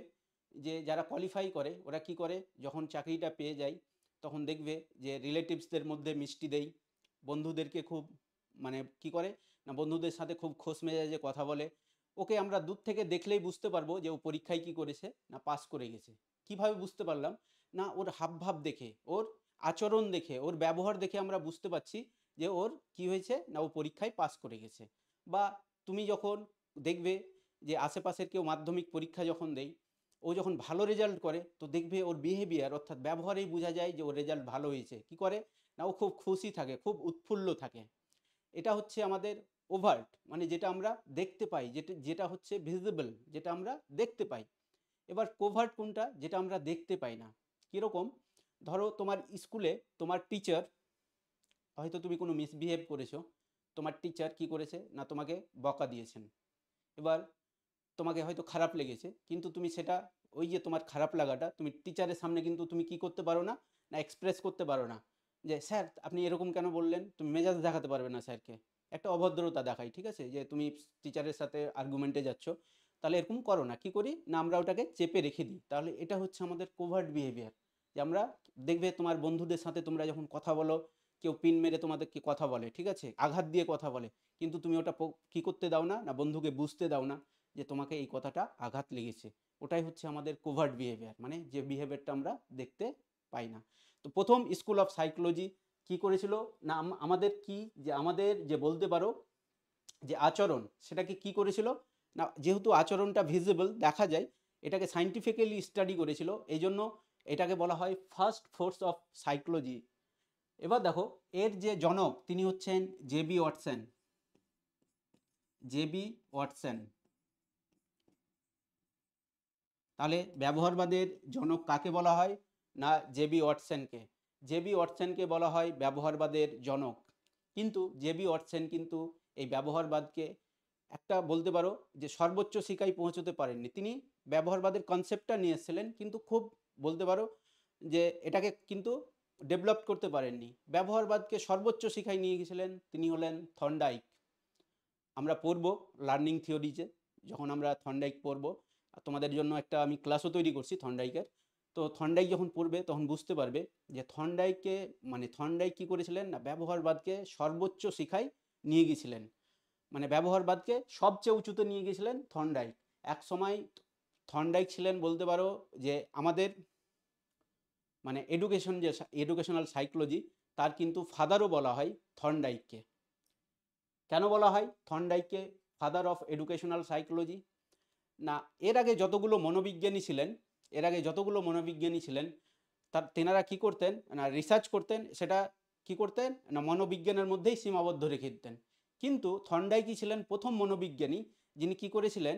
যে যারা কোয়ালিফাই করে ওরা কি করে, যখন চাকরিটা পেয়ে যায় তখন দেখবে যে রিলেটিভসদের মধ্যে মিষ্টি দেয়, বন্ধুদেরকে খুব মানে কি করে না বন্ধুদের সাথে খুব খোশ মেজাজে কথা বলে। ওকে আমরা দূর থেকে দেখলেই বুঝতে পারবো যে ও পরীক্ষায় কি করেছে না পাস করে গেছে। কিভাবে বুঝতে পারলাম না, ওর হাবভাব দেখে, ওর আচরণ দেখে, ওর ব্যবহার দেখে আমরা বুঝতে পারছি যে ওর কি হয়েছে না ও পরীক্ষায় পাস করে গেছে। বা তুমি যখন দেখবে যে আশেপাশের কেউ মাধ্যমিক পরীক্ষা যখন দেয়, ও যখন ভালো রেজাল্ট করে তো দেখবে ওর বিহেভিয়ার অর্থাৎ ব্যবহারেই বোঝা যায় যে ওর রেজাল্ট ভালো হয়েছে। কি করে না ও খুব খুশি থাকে, খুব উৎফুল্ল থাকে। এটা হচ্ছে আমাদের ওভার্ট মানে যেটা আমরা দেখতে পাই, যেটা যেটা হচ্ছে ভিজিবল, যেটা আমরা দেখতে পাই। এবার কোভার্ট কোনটা, যেটা আমরা দেখতে পাই না। কীরকম, ধরো তোমার স্কুলে তোমার টিচার, হয়তো তুমি কোনো মিসবিহেভ করেছো, তোমার টিচার কি করেছে না তোমাকে বকা দিয়েছেন। এবার তোমাকে হয়তো খারাপ লেগেছে, কিন্তু তুমি সেটা, ওই যে তোমার খারাপ লাগাটা তুমি টিচারের সামনে কিন্তু তুমি কি করতে পারো না, না এক্সপ্রেস করতে পারো না যে স্যার আপনি এরকম কেন বললেন, তুমি মেজাজ দেখাতে পারবে না স্যারকে, একটা অভদ্রতা দেখাই, ঠিক আছে, যে তুমি টিচারের সাথে আর্গুমেন্টে যাচ্ছ। তাহলে এরকম করো না, কি করি না আমরা ওটাকে চেপে রেখে দিই। তাহলে এটা হচ্ছে আমাদের কোভার্ট বিহেভিয়ার। যে আমরা দেখবে তোমার বন্ধুদের সাথে তোমরা যখন কথা বলো, কেউ পিন মেরে তোমাদেরকে কথা বলে, ঠিক আছে, আঘাত দিয়ে কথা বলে, কিন্তু তুমি ওটা কি করতে দাও না, না বন্ধুকে বুঝতে দাও না যে তোমাকে এই কথাটা আঘাত লেগেছে। ওটাই হচ্ছে আমাদের কোভার্ট বিহেভিয়ার, মানে যে বিহেভিয়ারটা আমরা দেখতে পাই না। তো প্রথম স্কুল অফ সাইকোলজি কি করেছিল না আমাদের কি যে আমাদের যে বলতে পারো যে আচরণ, সেটাকে কি করেছিল না, যেহেতু আচরণটা ভিজিবল দেখা যায়, এটাকে সাইন্টিফিক্যালি স্টাডি করেছিল, এই জন্য এটাকে বলা হয় ফার্স্ট ফোর্স অফ সাইকোলজি। এবার দেখো এর যে জনক তিনি হচ্ছেন জেবি ওয়াটসন। JB Watson. তাহলে ব্যবহারবাদের জনক কাকে বলা হয় না জেবি ওয়াটসনকে। জেবি ওয়াটসনকে বলা হয় ব্যবহারবাদের জনক। কিন্তু জেবি ওয়াটসন কিন্তু এই ব্যবহারবাদকে একটা বলতে পারো যে সর্বোচ্চ শিখায় পৌঁছতে পারেননি। তিনি ব্যবহারবাদের কনসেপ্টটা নিয়ে এসেছিলেন, কিন্তু খুব বলতে পারো যে এটাকে কিন্তু ডেভেলপ করতে পারেননি। ব্যবহারবাদকে সর্বোচ্চ শিখায় নিয়ে গেছিলেন তিনি হলেন থর্নডাইক। আমরা পড়ব লার্নিং থিওরিজে, যখন আমরা থর্নডাইক পড়ব, তোমাদের জন্য একটা আমি ক্লাসও তৈরি করছি থর্নডাইকের। তো থর্নডাইক যখন পড়বে তখন বুঝতে পারবে যে থর্নডাইককে মানে থর্নডাইক কী করেছিলেন না ব্যবহারবাদকে সর্বোচ্চ শিখায় নিয়ে গিয়েছিলেন, মানে ব্যবহারবাদকে সবচেয়ে উঁচুতে নিয়ে গিয়েছিলেন থর্নডাইক। এক সময় থর্নডাইক ছিলেন বলতে পারো যে আমাদের মানে এডুকেশন যে এডুকেশনাল সাইকোলজি তার কিন্তু ফাদারও বলা হয় থর্নডাইককে। কেন বলা হয় থর্নডাইককে ফাদার অফ এডুকেশনাল সাইকোলজি না, এর আগে যতগুলো মনোবিজ্ঞানী ছিলেন তার তেনারা কি করতেন না রিসার্চ করতেন, সেটা কি করতেন না মনোবিজ্ঞানের মধ্যেই সীমাবদ্ধ রেখে দিতেন। কিন্তু থর্নডাইকই ছিলেন প্রথম মনোবিজ্ঞানী যিনি কি করেছিলেন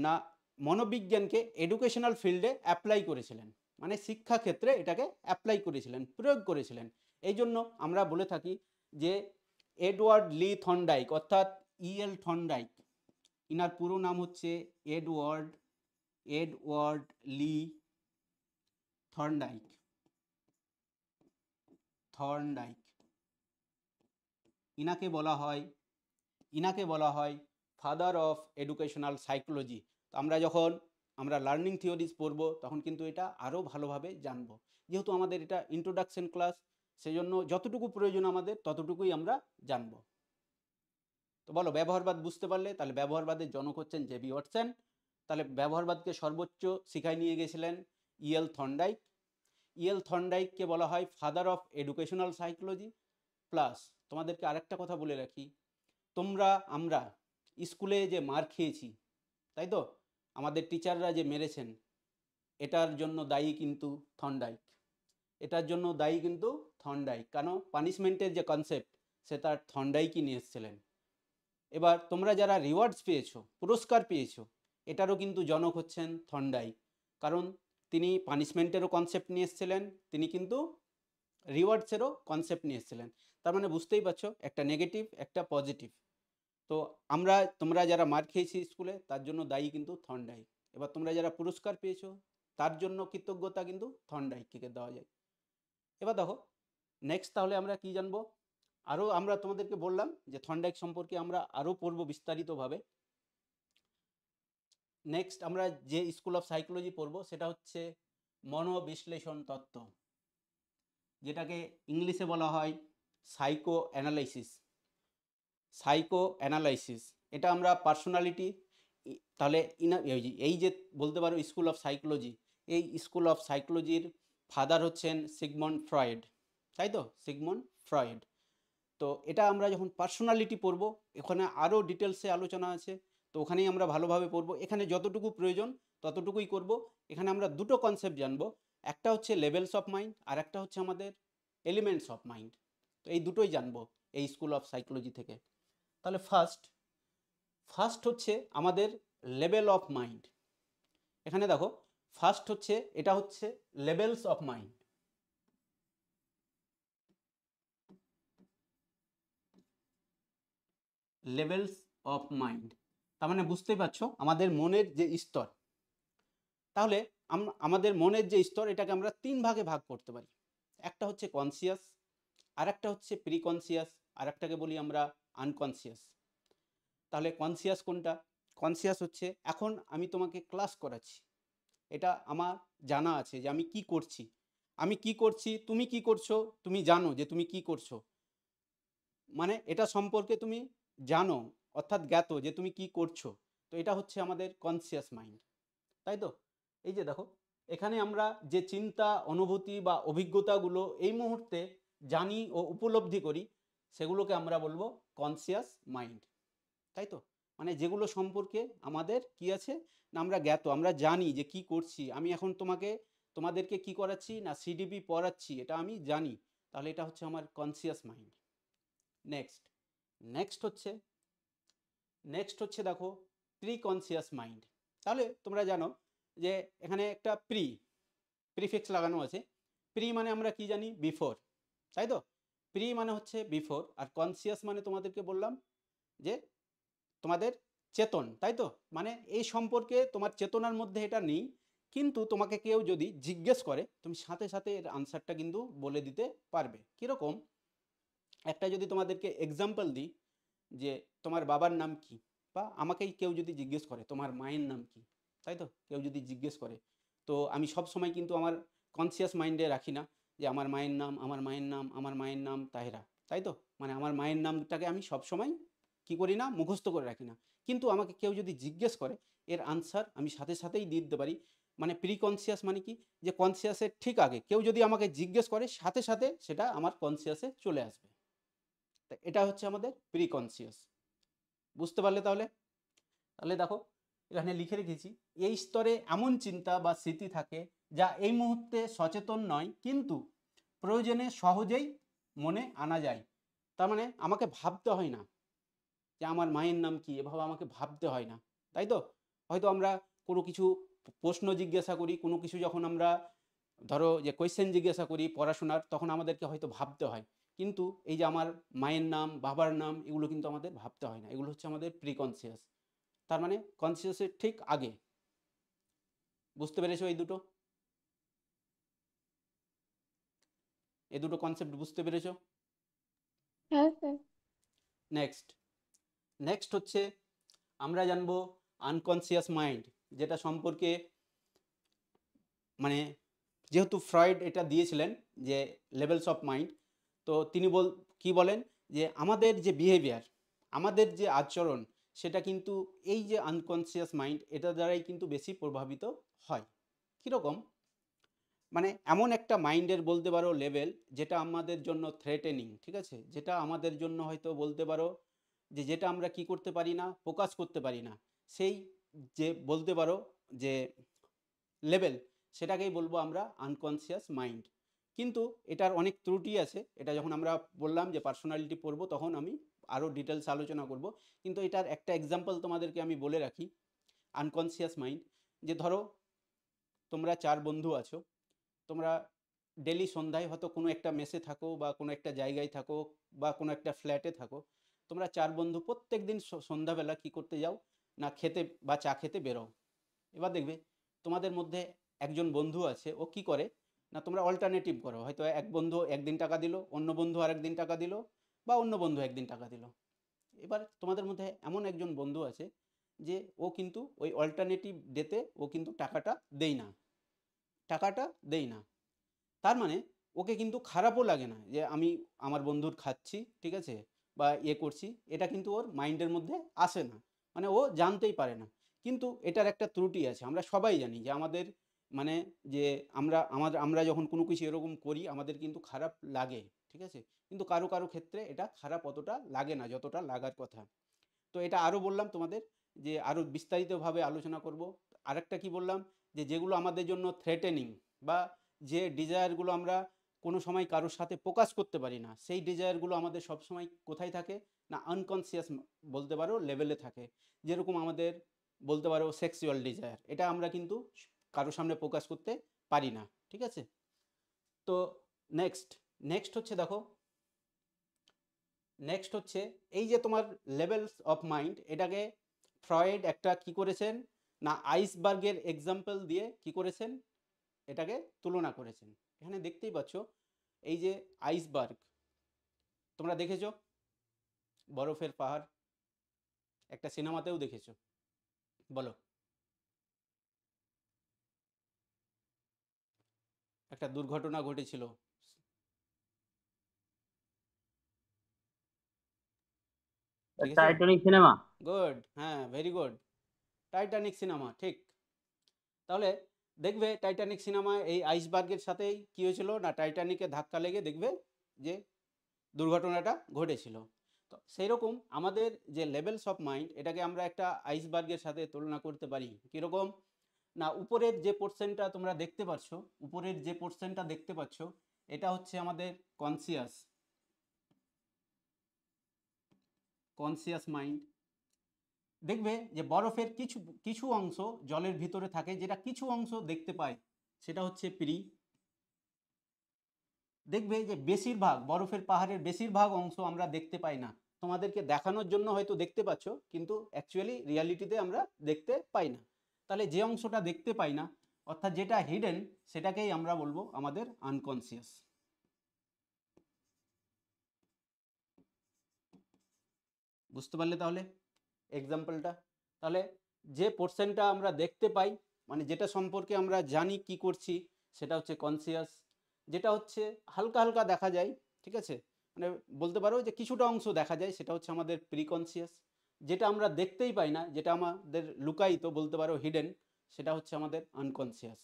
না মনোবিজ্ঞানকে এডুকেশনাল ফিল্ডে অ্যাপ্লাই করেছিলেন, মানে শিক্ষাক্ষেত্রে এটাকে অ্যাপ্লাই করেছিলেন, প্রয়োগ করেছিলেন। এই জন্য আমরা বলে থাকি যে এডওয়ার্ড লি থর্নডাইক অর্থাৎ ইএল থর্নডাইক, ইনার পুরো নাম হচ্ছে এডওয়ার্ড লি থর্নডাইক। ইনাকে বলা হয় ফাদার অফ এডুকেশনাল সাইকোলজি। তো আমরা লার্নিং থিওরিজ পড়বো তখন কিন্তু এটা আরও ভালোভাবে জানবো। যেহেতু আমাদের এটা ইন্ট্রোডাকশন ক্লাস, সেজন্য যতটুকু প্রয়োজন আমাদের ততটুকুই আমরা জানবো। তো বলো ব্যবহারবাদ বুঝতে পারলে, তাহলে ব্যবহারবাদের জনক হচ্ছেন জেবি ওয়াটসন। তাহলে ব্যবহারবাদকে সর্বোচ্চ শিখায় নিয়ে গেছিলেন ইএল থর্নডাইক। ইএল থর্নডাইককে বলা হয় father of educational psychology. Plus তোমাদেরকে আরেকটা কথা বলে রাখি, আমরা স্কুলে যে মার খেয়েছি, তাই তো, আমাদের টিচাররা যে মেরেছেন, এটার জন্য দায়ী কিন্তু থর্নডাইক। এটার জন্য দায়ী কিন্তু থর্নডাইক, কারণ পানিশমেন্টের যে কনসেপ্ট সেটা থর্নডাইকই নিয়ে এসেছিলেন। এবার তোমরা যারা রিওয়ার্ডস পেয়েছো, পুরস্কার পেয়েছো, এটারও কিন্তু জনক হচ্ছেন থর্নডাইক, কারণ তিনি পানিশমেন্টেরও কনসেপ্ট নিয়ে এসেছিলেন, তিনি কিন্তু রিওয়ার্ডসেরও কনসেপ্ট নিয়ে এসেছিলেন। তার মানে বুঝতেই পারছো, একটা নেগেটিভ একটা পজিটিভ। তো তোমরা যারা মার খেয়েছি স্কুলে, তার জন্য দায়ী কিন্তু থর্নডাইক। এবার তোমরা যারা পুরস্কার পেয়েছো, তার জন্য কৃতজ্ঞতা কিন্তু থর্নডাইককে দেওয়া যায়। এবার দেখো নেক্সট তাহলে আমরা কি জানবো, আরও আমরা তোমাদেরকে বললাম যে থর্নডাইক সম্পর্কে আমরা আরও পড়বো বিস্তারিতভাবে। নেক্সট আমরা যে স্কুল অফ সাইকোলজি পড়বো সেটা হচ্ছে মনোবিশ্লেষণ তত্ত্ব, যেটাকে ইংলিশে বলা হয় সাইকো অ্যানালাইসিস। এটা আমরা পার্সোনালিটি, তাহলে এই যে বলতে পারো স্কুল অফ সাইকোলজি, এই স্কুল অফ সাইকোলজির ফাদার হচ্ছেন সিগমন্ড ফ্রয়েড, তাই তো, সিগমন্ড ফ্রয়েড। তো এটা আমরা যখন পার্সোনালিটি পড়বো, এখানে আরও ডিটেলসে আলোচনা আছে, তো ওখানেই আমরা ভালোভাবে পড়বো। এখানে যতটুকু প্রয়োজন ততটুকুই করব। এখানে আমরা দুটো কনসেপ্ট জানবো, একটা হচ্ছে লেভেলস অফ মাইন্ড, আর একটা হচ্ছে আমাদের এলিমেন্টস অফ মাইন্ড। তো এই দুটোই জানবো এই স্কুল অফ সাইকোলজি থেকে। তাহলে ফার্স্ট হচ্ছে আমাদের লেভেল অফ মাইন্ড। এখানে দেখো ফার্স্ট হচ্ছে, এটা হচ্ছে levels of mind. Levels of mind তার মানে বুঝতেই পারছো আমাদের মনের যে স্তর। তাহলে আমাদের মনের যে স্তর, এটাকে আমরা তিন ভাগে ভাগ করতে পারি। একটা হচ্ছে কনসিয়াস, আর একটা হচ্ছে প্রিকনসিয়াস, আর একটাকে বলি আমরা আনকনসিয়াস। তাহলে কনসিয়াস কোনটা? কনসিয়াস হচ্ছে এখন আমি তোমাকে ক্লাস করাচ্ছি, এটা আমার জানা আছে যে আমি কি করছি, তুমি কি করছো, তুমি জানো যে তুমি কি করছো, মানে এটা সম্পর্কে তুমি জানো, অর্থাৎ জ্ঞাত যে তুমি কি করছো। তো এটা হচ্ছে আমাদের কনসিয়াস মাইন্ড, তাই তো। এই যে দেখো এখানে আমরা যে চিন্তা, অনুভূতি বা অভিজ্ঞতাগুলো এই মুহূর্তে জানি ও উপলব্ধি করি, সেগুলোকে আমরা বলবো কনসিয়াস মাইন্ড, তাই তো। মানে যেগুলো সম্পর্কে আমাদের কি আছে না, আমরা জ্ঞাত, আমরা জানি যে কি করছি। আমি এখন তোমাদেরকে কি করাচ্ছি না, সিডিপি পড়াচ্ছি, এটা আমি জানি, তাহলে এটা হচ্ছে আমার কনসিয়াস মাইন্ড। নেক্সট হচ্ছে দেখো প্রিকনসিয়াস মাইন্ড। তাহলে তোমরা জানো যে এখানে একটা প্রিফিক্স লাগানো আছে। প্রি মানে আমরা কি জানি, বিফোর, তাই তো। প্রি মানে হচ্ছে বিফোর, আর কনসিয়াস মানে তোমাদেরকে বললাম যে তোমাদের চেতন, তাই তো। মানে এই সম্পর্কে তোমার চেতনার মধ্যে এটা নেই, কিন্তু তোমাকে কেউ যদি জিজ্ঞেস করে, তুমি সাথে সাথে এর আনসারটা কিন্তু বলে দিতে পারবে। কীরকম, একটা যদি তোমাদেরকে এক্সাম্পল দিই, যে তোমার বাবার নাম কি, বা আমাকেই কেউ যদি জিজ্ঞেস করে তোমার মায়ের নাম কি, তাই তো, কেউ যদি জিজ্ঞেস করে, তো আমি সব সময় কিন্তু আমার কনসিয়াস মাইন্ডে রাখি না যে আমার মায়ের নাম তাহেরা, তাই তো। মানে আমার মায়ের নামটাকে আমি সব সময় কি করি না, মুখস্থ করে রাখি না, কিন্তু আমাকে কেউ যদি জিজ্ঞেস করে এর আনসার আমি সাথে সাথেই দিয়ে দিতে পারি। মানে প্রিকনসিয়াস মানে কি, যে কনসিয়াসের ঠিক আগে কেউ যদি আমাকে জিজ্ঞেস করে, সাথে সাথে সেটা আমার কনসিয়াসে চলে আসবে। এটা হচ্ছে আমাদের প্রিকনসিয়াস। বুঝতে পারলে? তাহলে দেখো এখানে লিখে রেখেছি, এই স্তরে এমন চিন্তা বা স্মৃতি থাকে যা এই মুহূর্তে সচেতন নয়, কিন্তু প্রয়োজনে সহজেই মনে আনা যায়। তার মানে আমাকে ভাবতে হয় না যে আমার মায়ের নাম কি, এভাবে আমাকে ভাবতে হয় না, তাই তো। হয়তো আমরা কোনো কিছু প্রশ্ন জিজ্ঞাসা করি, কোনো কিছু যখন আমরা ধরো যে কোয়েশ্চেন জিজ্ঞাসা করি পড়াশোনার, তখন আমাদেরকে হয়তো ভাবতে হয়, কিন্তু এই যে আমার মায়ের নাম, বাবার নাম, এগুলো কিন্তু আমাদের ভাবতে হয় না, এগুলো হচ্ছে আমাদের প্রিকনসিয়াস। তার মানে কনসিয়াসের ঠিক আগে। বুঝতে পেরেছো এই দুটো কনসেপ্ট বুঝতে পেরেছো? হ্যাঁ স্যার। নেক্সট হচ্ছে আমরা জানবো আনকনসিয়াস মাইন্ড, যেটা সম্পর্কে মানে যেহেতু ফ্রয়েড এটা দিয়েছিলেন যে লেভেলস অফ মাইন্ড, তো তিনি কি বলেন যে আমাদের যে বিহেভিয়ার, আমাদের যে আচরণ সেটা কিন্তু এই যে আনকনসিয়াস মাইন্ড এটা দ্বারাই কিন্তু বেশি প্রভাবিত হয়। কীরকম? মানে এমন একটা মাইন্ডের বলতে পারো লেভেল যেটা আমাদের জন্য থ্রেটেনিং, ঠিক আছে, যেটা আমাদের জন্য হয়তো বলতে পারো যে যেটা আমরা কি করতে পারি না, ফোকাস করতে পারি না, সেই যে বলতে পারো যে লেভেল, সেটাকেই বলবো আমরা আনকনসিয়াস মাইন্ড। কিন্তু এটার অনেক ত্রুটি আছে, এটা যখন আমরা বললাম যে পার্সোনালিটি পড়বো তখন আমি আরও ডিটেলস আলোচনা করব। কিন্তু এটার একটা এক্সাম্পল তোমাদেরকে আমি বলে রাখি আনকনসিয়াস মাইন্ড। যে ধরো তোমরা 4 বন্ধু আছো, তোমরা ডেলি সন্ধ্যায় হয়তো কোনো একটা মেসে থাকো বা কোনো একটা জায়গায় থাকো বা কোনো একটা ফ্ল্যাটে থাকো, তোমরা 4 বন্ধু প্রত্যেক দিন সন্ধ্যাবেলা কি করতে যাও না, খেতে বা চা খেতে বেরো। এবার দেখবে তোমাদের মধ্যে একজন বন্ধু আছে, ও কি করে না, তোমরা অল্টারনেটিভ করো, হয়তো এক বন্ধু একদিন টাকা দিল, অন্য বন্ধু আরেকদিন টাকা দিল, বা অন্য বন্ধু একদিন টাকা দিল। এবার তোমাদের মধ্যে এমন একজন বন্ধু আছে যে ও কিন্তু ওই অল্টারনেটিভ ডেতে ও কিন্তু টাকাটা দেই না, তার মানে ওকে কিন্তু খারাপও লাগে না যে আমি আমার বন্ধুর খাচ্ছি, ঠিক আছে, বা করছি, এটা কিন্তু ওর মাইন্ডের মধ্যে আসে না, মানে ও জানতেই পারে না। কিন্তু এটার একটা ত্রুটি আছে, আমরা সবাই জানি যে আমাদের মানে যে আমরা যখন কোনো কিছু এরকম করি আমাদের কিন্তু খারাপ লাগে, ঠিক আছে, কিন্তু কারো কারো ক্ষেত্রে এটা খারাপ অতটা লাগে না যতটা লাগার কথা। তো এটা আরও বললাম তোমাদের যে আরও বিস্তারিতভাবে আলোচনা করব। আরেকটা কি বললাম, যে যেগুলো আমাদের জন্য থ্রেটেনিং বা যে ডিজায়ারগুলো আমরা কোনো সময় কারোর সাথে প্রকাশ করতে পারি না, সেই ডিজায়ারগুলো আমাদের সবসময় কোথায় থাকে না, আনকনসিয়াস বলতে পারো লেভেলে থাকে। যেরকম আমাদের বলতে পারো সেক্সুয়াল ডিজায়ার, এটা আমরা কিন্তু কারোর সামনে প্রকাশ করতে পারি না, ঠিক আছে। তো নেক্সট হচ্ছে দেখো, নেক্সট হচ্ছে এই যে তোমার লেভেলস অফ মাইন্ড, এটাকে ফ্রয়েড একটা কি করেছেন না, আইসবার্গের এক্সাম্পল দিয়ে কি করেছেন, এটাকে তুলনা করেছেন। এখানে দেখতেই পাচ্ছ এই যে আইসবার্গ, তোমরা দেখেছো বরফের পাহাড়, একটা সিনেমাতেও দেখেছো, বলো। একটা দুর্ঘটনা ঘটেছিল, ঠিক আছে, টাইটানিক সিনেমা। গুড, হ্যাঁ, ভেরি গুড, টাইটানিক সিনেমা, ঠিক। তাহলে দেখবে টাইটানিক সিনেমায় এই আইসবার্গের সাথেই কী হয়েছিল না, টাইটানিকে ধাক্কা লেগে দেখবে যে দুর্ঘটনাটা ঘটেছিল। তো সেই রকম আমাদের যে লেভেলস অফ মাইন্ড, এটাকে আমরা একটা আইসবার্গের সাথে তুলনা করতে পারি। কীরকম না, উপরের যে পোর্শনটা তোমরা দেখতে পাচ্ছ, উপরের যে পোর্শনটা দেখতে পাচ্ছ, এটা হচ্ছে আমাদের কনসিয়াস মাইন্ড। দেখবে যে বরফের কিছু কিছু অংশ জলের ভিতরে থাকে, যেটা কিছু অংশ দেখতে পায়, সেটা হচ্ছে দেখবে যে বেশিরভাগ বরফের পাহাড়ের বেশিরভাগ অংশ আমরা দেখতে পাই না, তোমাদেরকে দেখানোর জন্য হয়তো দেখতে পাচ্ছ, কিন্তু অ্যাকচুয়ালি রিয়ালিটিতে আমরা দেখতে পাই না। তাহলে যে অংশটা দেখতে পাই না, অর্থাৎ যেটা হিডেন, সেটাকেই আমরা বলবো আমাদের আনকনসিয়াস। বুঝতে পারলে তাহলে এক্সাম্পলটা? তাহলে যে পোর্শনটা আমরা দেখতে পাই, মানে যেটা সম্পর্কে আমরা জানি কি করছি, সেটা হচ্ছে কনসিয়াস। যেটা হচ্ছে হালকা হালকা দেখা যায়, ঠিক আছে, মানে বলতে পারো যে কিছুটা অংশ দেখা যায়, সেটা হচ্ছে আমাদের প্রিকনসিয়াস। যেটা আমরা দেখতেই পাই না, যেটা আমাদের লুকায়িত বলতে পারো হিডেন, সেটা হচ্ছে আমাদের আনকনসিয়াস।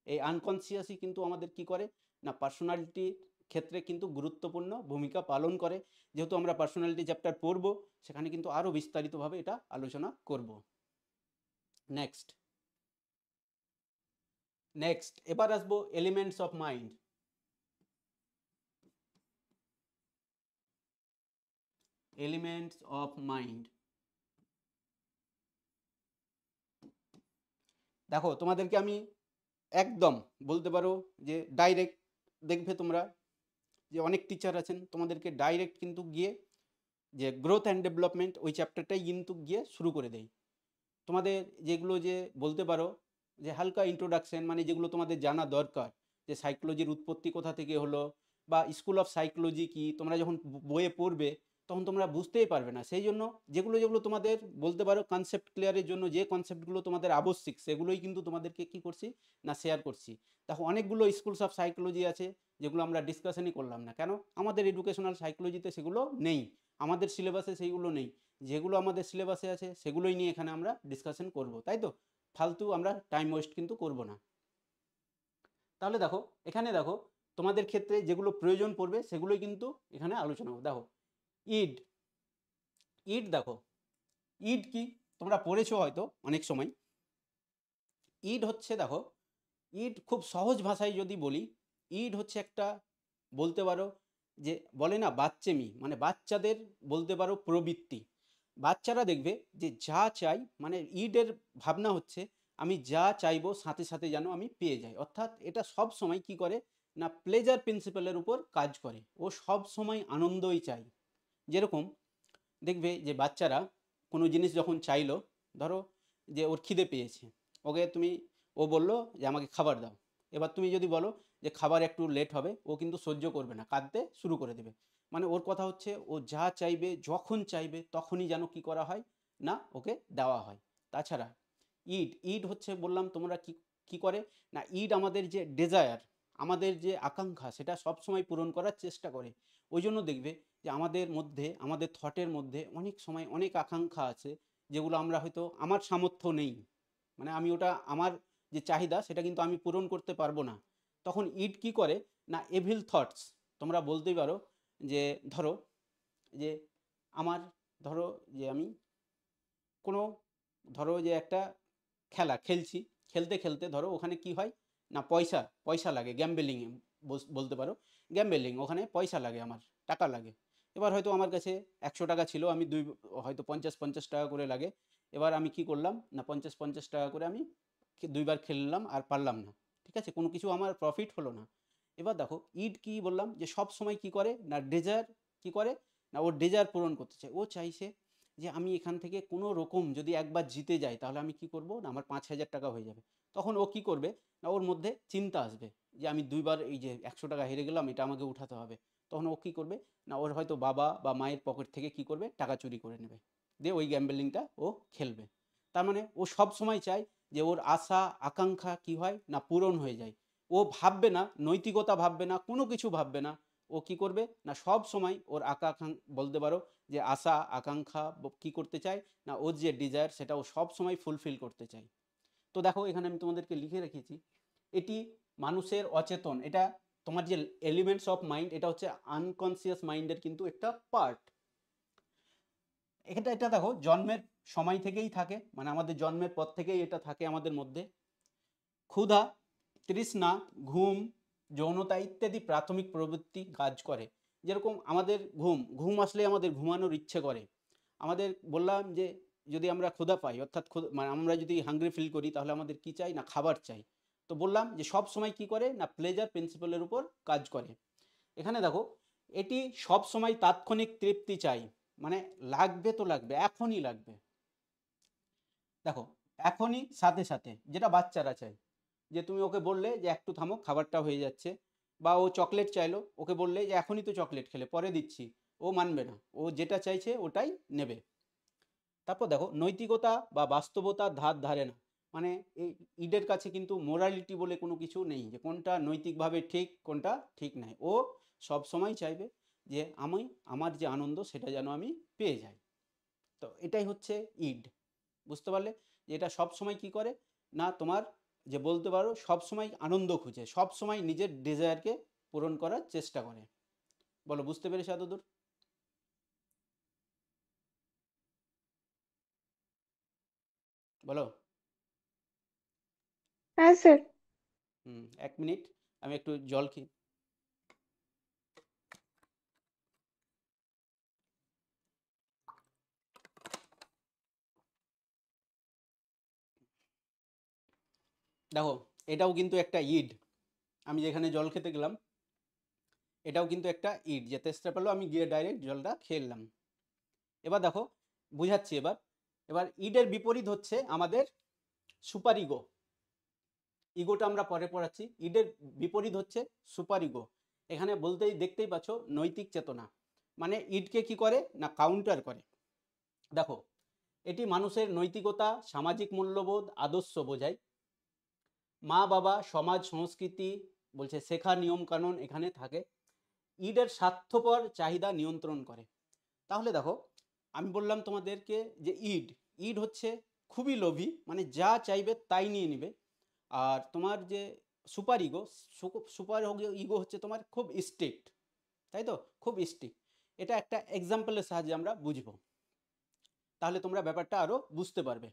এই আনকনসিয়াসই কিন্তু আমাদের কি করে না, পার্সোনালিটির ক্ষেত্রে কিন্তু গুরুত্বপূর্ণ ভূমিকা পালন করে। যেহেতু আমরা পার্সোনালিটি চ্যাপ্টার পড়বো, সেখানে কিন্তু আরও বিস্তারিতভাবে এটা আলোচনা করব। নেক্সট এবার আসবো elements of mind. Elements of mind, দেখো তোমাদেরকে আমি একদম বলতে পারো যে ডাইরেক্ট, দেখবে তোমরা যে অনেক টিচার আছেন, তোমাদেরকে ডাইরেক্ট কিন্তু গিয়ে যে গ্রোথ অ্যান্ড ডেভেলপমেন্ট ওই চ্যাপ্টারটাই কিন্তু গিয়ে শুরু করে দেয়। তোমাদের যেগুলো যে বলতে পারো যে হালকা ইন্ট্রোডাকশন, মানে যেগুলো তোমাদের জানা দরকার, যে সাইকোলজির উৎপত্তি কোথা থেকে হলো বা স্কুল অফ সাইকোলজি কি, তোমরা যখন বইয়ে পড়বে তখন তোমরা বুঝতেই পারবে না। সেই জন্য যেগুলো যেগুলো তোমাদের বলতে পারো কনসেপ্ট ক্লিয়ারের জন্য যে কনসেপ্টগুলো তোমাদের আবশ্যিক, সেগুলোই কিন্তু তোমাদেরকে কি করছি না, শেয়ার করছি। দেখো অনেকগুলো স্কুলস অফ সাইকোলজি আছে যেগুলো আমরা ডিসকাশনই করলাম না, কেন? আমাদের এডুকেশনাল সাইকোলজিতে সেগুলো নেই। আমাদের সিলেবাসে সেইগুলো নেই, যেগুলো আমাদের সিলেবাসে আছে সেগুলোই নিয়ে এখানে আমরা ডিসকাশন করব, তাই তো? ফালতু আমরা টাইম ওয়েস্ট কিন্তু করব না। তাহলে দেখো এখানে দেখো তোমাদের ক্ষেত্রে যেগুলো প্রয়োজন পড়বে সেগুলোই কিন্তু এখানে আলোচনা করব। দেখো ইড, ইড দেখো ইড কি তোমরা পড়েছো হয়তো অনেক সময়। ইড হচ্ছে দেখো, ইড খুব সহজ ভাষায় যদি বলি, ইড হচ্ছে একটা বলতে পারো যে বলে না বাচ্চেমি, মানে বাচ্চাদের বলতে পারো প্রবৃত্তি। বাচ্চারা দেখবে যে যা চাই, মানে ইডের ভাবনা হচ্ছে আমি যা চাইবো সাথে সাথে যেন আমি পেয়ে যাই, অর্থাৎ এটা সব সময় কি করে না প্লেজার প্রিন্সিপালের উপর কাজ করে, ও সব সময় আনন্দই চাই। যেরকম দেখবে যে বাচ্চারা কোনো জিনিস যখন চাইলো, ধরো যে ওর খিদে পেয়েছে, ওকে তুমি, ও বললো যে আমাকে খাবার দাও, এবার তুমি যদি বলো যে খাবার একটু লেট হবে, ও কিন্তু সহ্য করবে না, কাঁদতে শুরু করে দেবে। মানে ওর কথা হচ্ছে ও যা চাইবে যখন চাইবে তখনই যেন কি করা হয় না ওকে দেওয়া হয়। তাছাড়া ইড, ইড হচ্ছে বললাম তোমরা কি কি করে না, ইড আমাদের যে ডেজায়ার, আমাদের যে আকাঙ্ক্ষা সেটা সবসময় পূরণ করার চেষ্টা করে। ওই জন্য দেখবে যে আমাদের মধ্যে, আমাদের থটের মধ্যে অনেক সময় অনেক আকাঙ্ক্ষা আছে যেগুলো আমরা হয়তো আমার সামর্থ্য নেই, মানে আমি ওটা আমার যে চাহিদা সেটা কিন্তু আমি পূরণ করতে পারবো না। তখন ইট কি করে না এভিল থটস, তোমরা বলতেই পারো যে ধরো যে আমার, ধরো যে আমি কোনো, ধরো যে একটা খেলা খেলছি, খেলতে খেলতে ধরো ওখানে কি হয় না পয়সা পয়সা লাগে, গ্যাম্বেলিংয়ে বলতে পারো, গ্যাম্বেলিং, ওখানে পয়সা লাগে, আমার টাকা লাগে। এবার হয়তো আমার কাছে 100 টাকা ছিল, আমি হয়তো 50-50 টাকা করে লাগে। এবার আমি কি করলাম না 50-50 টাকা করে আমি দুইবার খেললাম আর পারলাম না, ঠিক আছে, কোনো কিছু আমার প্রফিট হলো না। এবার দেখো ইড কি বললাম যে সব সময় কি করে না ডেজায়ার, কি করে না ওর ডেজায়ার পূরণ করতে চায়, ও চাইছে যে আমি এখান থেকে কোনো রকম যদি একবার জিতে যাই তাহলে আমি কি করব না আমার 5,000 টাকা হয়ে যাবে। তখন ও কি করবে না ওর মধ্যে চিন্তা আসবে যে আমি দুইবার এই যে 100 টাকা হেরে গেলাম, এটা আমাকে উঠাতে হবে। তখন ও কি করবে না ওর হয়তো বাবা বা মায়ের পকেট থেকে কি করবে টাকা চুরি করে নেবে, দিয়ে ওই গ্যাম্বলিংটা ও খেলবে। তার মানে ও সব সময় চায় যে ওর আশা আকাঙ্ক্ষা কি হয় না পূরণ হয়ে যায়। ও ভাববে না, নৈতিকতা ভাববে না, কোনো কিছু ভাববে না। ও কি করবে না সব সময় ওর বলতে পারো যে আশা আকাঙ্ক্ষা কি করতে চায় না ওর যে ডিজায়ার সেটা ও সব সময় ফুলফিল করতে চায়। তো দেখো এখানে আমি তোমাদেরকে লিখে রেখেছি, এটি মানুষের অচেতন, এটা তোমার যে এলিমেন্টস অফ মাইন্ড, এটা হচ্ছে আনকনসিয়াস মাইন্ডের কিন্তু একটা পার্ট। এটা এটা দেখো জন্মের সময় থেকেই থাকে, মানে আমাদের জন্মের পর থেকেই এটা থাকে আমাদের মধ্যে। ক্ষুধা, তৃষ্ণা, ঘুম, যৌনতা ইত্যাদি প্রাথমিক প্রবৃত্তি কাজ করে। যেরকম আমাদের ঘুম, ঘুম আসলে আমাদের ঘুমানোর ইচ্ছে করে। আমাদের বললাম যে যদি আমরা ক্ষুধা পাই, অর্থাৎ মানে আমরা যদি হাংরি ফিল করি তাহলে আমাদের কি চাই না খাবার চাই। তো বললাম যে সব সময় কি করে না প্লেজার প্রিন্সিপালের উপর কাজ করে। এখানে দেখো এটি সব সময় তাৎক্ষণিক তৃপ্তি চাই, মানে লাগবে তো লাগবে, এখনই লাগবে। দেখো এখনই সাথে সাথে, যেটা বাচ্চারা চায়, যে তুমি ওকে বললে যে একটু থামো খাবারটা হয়ে যাচ্ছে, বা ও চকলেট চাইলো, ওকে বললে যে এখনই তো চকলেট খেলে পরে দিচ্ছি, ও মানবে না, ও যেটা চাইছে ওটাই নেবে। তারপর দেখো নৈতিকতা বা বাস্তবতার ধার ধারে না, মানে এই ইডের কাছে কিন্তু মোরালিটি বলে কোনো কিছু নেই, যে কোনটা নৈতিকভাবে ঠিক কোনটা ঠিক নাই। ও সব সময় চাইবে যে আমি আমার যে আনন্দ সেটা যেন আমি পেয়ে যাই। তো এটাই হচ্ছে ইড, বুঝতে পারলে যে এটা সব সময় কি করে না তোমার যে বলতে পারো সব সময় আনন্দ খুঁজে, সব সময় নিজের ডিজায়ারকে পূরণ করার চেষ্টা করে। বলো বুঝতে পেরেছো এতদূর? বলো। হ্যাঁ স্যার। 1 মিনিট, আমি একটু জল খেয়ে। দেখো এটাও কিন্তু একটা ইড, আমি যেখানে জল খেতে গেলাম এটাও কিন্তু একটা ইড, যে তেষ্টা পেলো আমি গিয়ে ডাইরেক্ট জলটা খেয়ে নিলাম। এবার দেখো বুঝাচ্ছি, এবার এবার ইডের বিপরীত হচ্ছে আমাদের সুপার ইগো। ইগোটা আমরা পরে পড়াচ্ছি, ইডের বিপরীত হচ্ছে সুপার ইগো। এখানে বলতেই দেখতেই পাচ্ছ নৈতিক চেতনা, মানে ইডকে কি করে না কাউন্টার করে। দেখো এটি মানুষের নৈতিকতা, সামাজিক মূল্যবোধ, আদর্শ বোঝায়। মা বাবা, সমাজ, সংস্কৃতি বলছে শেখা নিয়ম কানুন এখানে থাকে। ইডের স্বার্থপর চাহিদা নিয়ন্ত্রণ করে। তাহলে দেখো আমি বললাম তোমাদেরকে যে ইড হচ্ছে খুবই লোভী, মানে যা চাইবে তাই নিয়ে নিবে। আর তোমার যে সুপার ইগো হচ্ছে তোমার খুব স্ট্রিক্ট, তাই তো, খুব স্ট্রিক্ট। এটা একটা এক্সাম্পলের সাহায্যে আমরা বুঝবো, তাহলে তোমরা ব্যাপারটা আরও বুঝতে পারবে।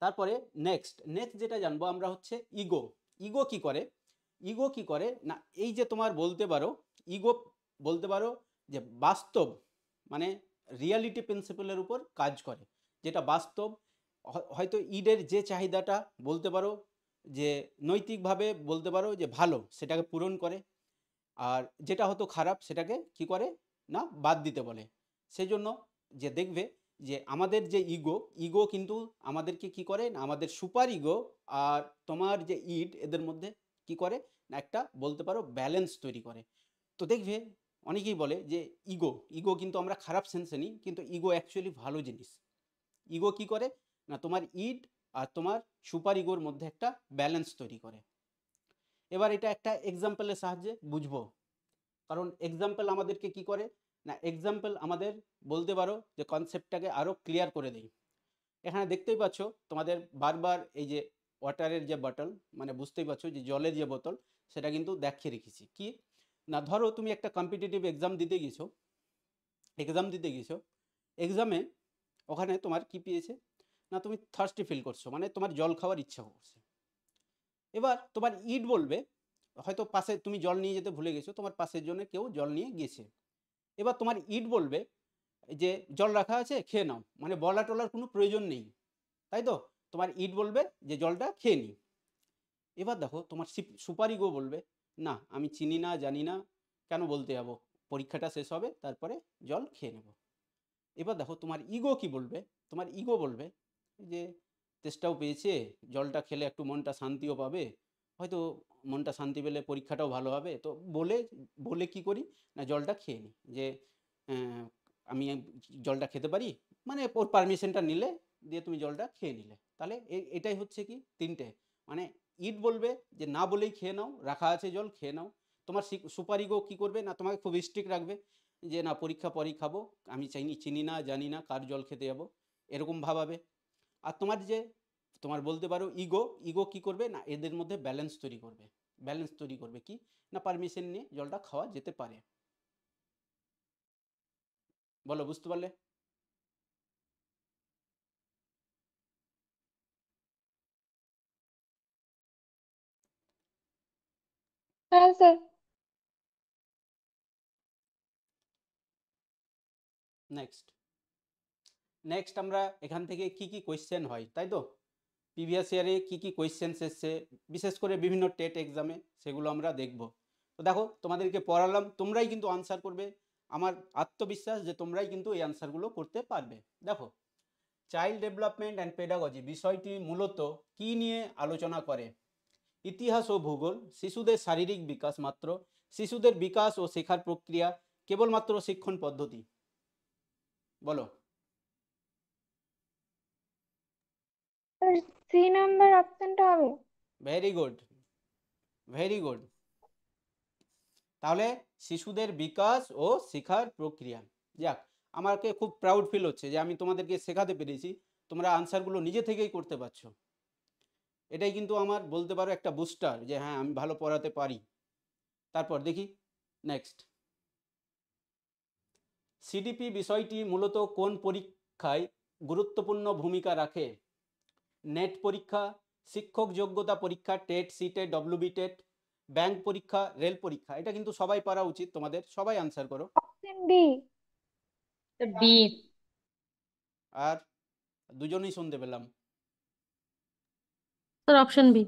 তারপরে নেক্সট যেটা জানবো আমরা হচ্ছে ইগো। ইগো কি করে না, এই যে তোমার বলতে পারো ইগো বলতে পারো যে বাস্তব, মানে রিয়ালিটি প্রিন্সিপালের উপর কাজ করে, যেটা বাস্তব। হয়তো ইডের যে চাহিদাটা বলতে পারো যে নৈতিকভাবে বলতে পারো যে ভালো, সেটাকে পূরণ করে। আর যেটা হয়তো খারাপ সেটাকে কি করে না বাদ দিতে বলে। সেই জন্য যে দেখবে যে আমাদের যে ইগো কিন্তু আমাদেরকে কি করে না, আমাদের সুপার ইগো আর তোমার যে এদের মধ্যে কি করে না একটা বলতে পারো ব্যালেন্স তৈরি করে। তো দেখবে অনেকেই বলে যে ইগো কিন্তু আমরা খারাপ সেন্সে নিই, কিন্তু ইগো অ্যাকচুয়ালি ভালো জিনিস। ইগো কি করে না তোমার আর তোমার সুপার ইগোর মধ্যে একটা ব্যালেন্স তৈরি করে। এবার এটা একটা এক্সাম্পলের সাহায্যে বুঝবো, কারণ এক্সাম্পল আমাদেরকে কি করে না, এক্সাম্পল আমাদের বলতে পারো যে কনসেপ্টটাকে আরও ক্লিয়ার করে দেয়। এখানে দেখতেই পাচ্ছ তোমাদের বারবার এই যে ওয়াটারের যে বটল, মানে বুঝতেই পারছো যে জলের যে বোতল, সেটা কিন্তু দেখিয়ে রেখেছি। কি না, ধরো তুমি একটা কম্পিটিটিভ এক্সাম দিতে গেছো, এক্সামে ওখানে তোমার কি পেয়েছে না, তুমি থার্স্টি ফিল করছো, মানে তোমার জল খাওয়ার ইচ্ছা করছে। এবার তোমার বলবে, হয়তো পাশে তুমি জল নিয়ে যেতে ভুলে গেছো, তোমার পাশের জন্য কেউ জল নিয়ে গেছে। এবার তোমার বলবে যে জল রাখা আছে খেয়ে নাও, মানে বলা টলার কোনো প্রয়োজন নেই, তাই তো। তোমার বলবে যে জলটা খেয়ে নি। এবার দেখো তোমার সুপার ইগো বলবে না, আমি চিনি না, জানি না, কেন বলতে যাবো, পরীক্ষাটা শেষ হবে তারপরে জল খেয়ে নেব। এবার দেখো তোমার ইগো কি বলবে, তোমার ইগো বলবে যে তেষ্টাও পেয়েছে, জলটা খেলে একটু মনটা শান্তিও পাবে, হয়তো মনটা শান্তি পেলে পরীক্ষাটাও ভালো হবে, তো বলে কি করি না জলটা খেয়ে নিই, যে আমি জলটা খেতে পারি, মানে ওর পারমিশনটা নিলে, দিয়ে তুমি জলটা খেয়ে নিলে। তাহলে এটাই হচ্ছে কি তিনটে, মানে বলবে যে না বলেই খেয়ে নাও, রাখা আছে জল খেয়ে নাও। তোমার সুপার ইগো কী করবে না, তোমাকে খুব স্ট্রিক্ট রাখবে যে না পরীক্ষা পরেই খাবো, আমি চিনি না, জানি না কার জল খেতে যাবো, এরকম ভাবাবে। আর তোমার বলতে পারো ইগো কি করবে না, এদের মধ্যে ব্যালেন্স তৈরি করবে কি না, পারমিশন নিয়ে জলটা খাওয়া যেতে পারে। বলো, বুঝতে পারলে? হ্যাঁ স্যার। নেক্সট আমরা এখান থেকে কি কোয়েশ্চেন হয়, তাই তো, প্রিভিয়াস ইয়ারে কি কোয়েশ্চেন্স এসছে, বিশেষ করে বিভিন্ন টেট এক্সামে, সেগুলো আমরা দেখব। তো দেখো তোমাদেরকে পড়ালাম, তোমরাই কিন্তু আনসার করবে, আমার আত্মবিশ্বাস যে তোমরাই কিন্তু এই আনসারগুলো করতে পারবে। দেখো, চাইল্ড ডেভেলপমেন্ট অ্যান্ড পেডাগজি বিষয়টি মূলত কি নিয়ে আলোচনা করে? ইতিহাস ও ভূগোল, শিশুদের শারীরিক বিকাশ মাত্র, শিশুদের বিকাশ ও শেখার প্রক্রিয়া, কেবলমাত্র শিক্ষণ পদ্ধতি। বলো। সি নাম্বার অপশনটা হবে। Very good. তাহলে শিশুদের বিকাশ ও শেখার প্রক্রিয়া। যাক, আমাকে খুব প্রাউড ফিল হচ্ছে যে আমি তোমাদেরকে শেখাতে পেরেছি, তোমরা আনসারগুলো নিজে থেকেই করতে পারছো। এটাই কিন্তু আমার বলতে পারো একটা বুস্টার, যে হ্যাঁ আমি ভালো পড়াতে পারি। তারপর দেখি নেক্সট, সিডিপি বিষয়টি মূলত কোন পরীক্ষায় গুরুত্বপূর্ণ ভূমিকা রাখে? নেট পরীক্ষা, শিক্ষক যোগ্যতা পরীক্ষা, TET, CTET, WB TET, bank পরীক্ষা, রেল পরীক্ষা। এটা কিন্তু সবাই পারা উচিত তোমাদের, সবাই আনসার করো। Option B. বি। আর দুজনেই শুনতে পেলাম। Sir option B.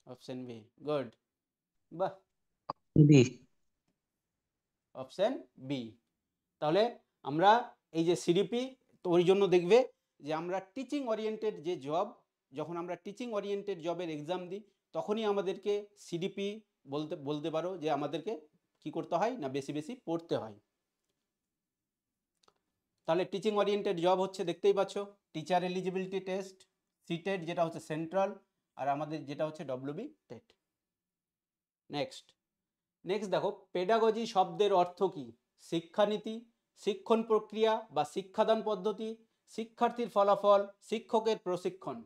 Option B, good, বাহ, বি। Option B. তাহলে আমরা এই যে সিডিপি, তো ওই জন্য দেখবে যে আমরা টিচিং ওরিয়েন্টেড যে জব, যখন আমরা টিচিং ওরিয়েন্টেড জবের এক্সাম দিই, তখনই আমাদেরকে সিডিপি বলতে পারো যে আমাদেরকে কি করতে হয় না, বেশি বেশি পড়তে হয়। তাহলে টিচিং ওরিয়েন্টেড জব হচ্ছে, দেখতেই পাচ্ছ, টিচার এলিজিবিলিটি টেস্ট, সিটেট যেটা হচ্ছে সেন্ট্রাল, আর আমাদের যেটা হচ্ছে ডব্লিউবি টেট। নেক্সট দেখো, পেডাগজি শব্দের অর্থ কি? শিক্ষানীতি, শিক্ষণ প্রক্রিয়া বা শিক্ষাদান পদ্ধতি, শিক্ষার্থীর ফলাফল, শিক্ষকের প্রশিক্ষণ।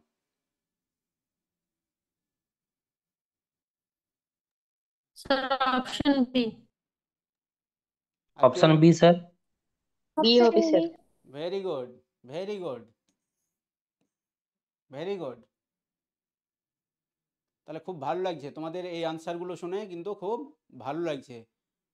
Sir option B. Option B sir. B হবে option sir. B. Very good, very good, very good. তাহলে খুব ভালো লাগছে তোমাদের এই আনসারগুলো শুনে, কিন্তু খুব ভালো লাগছে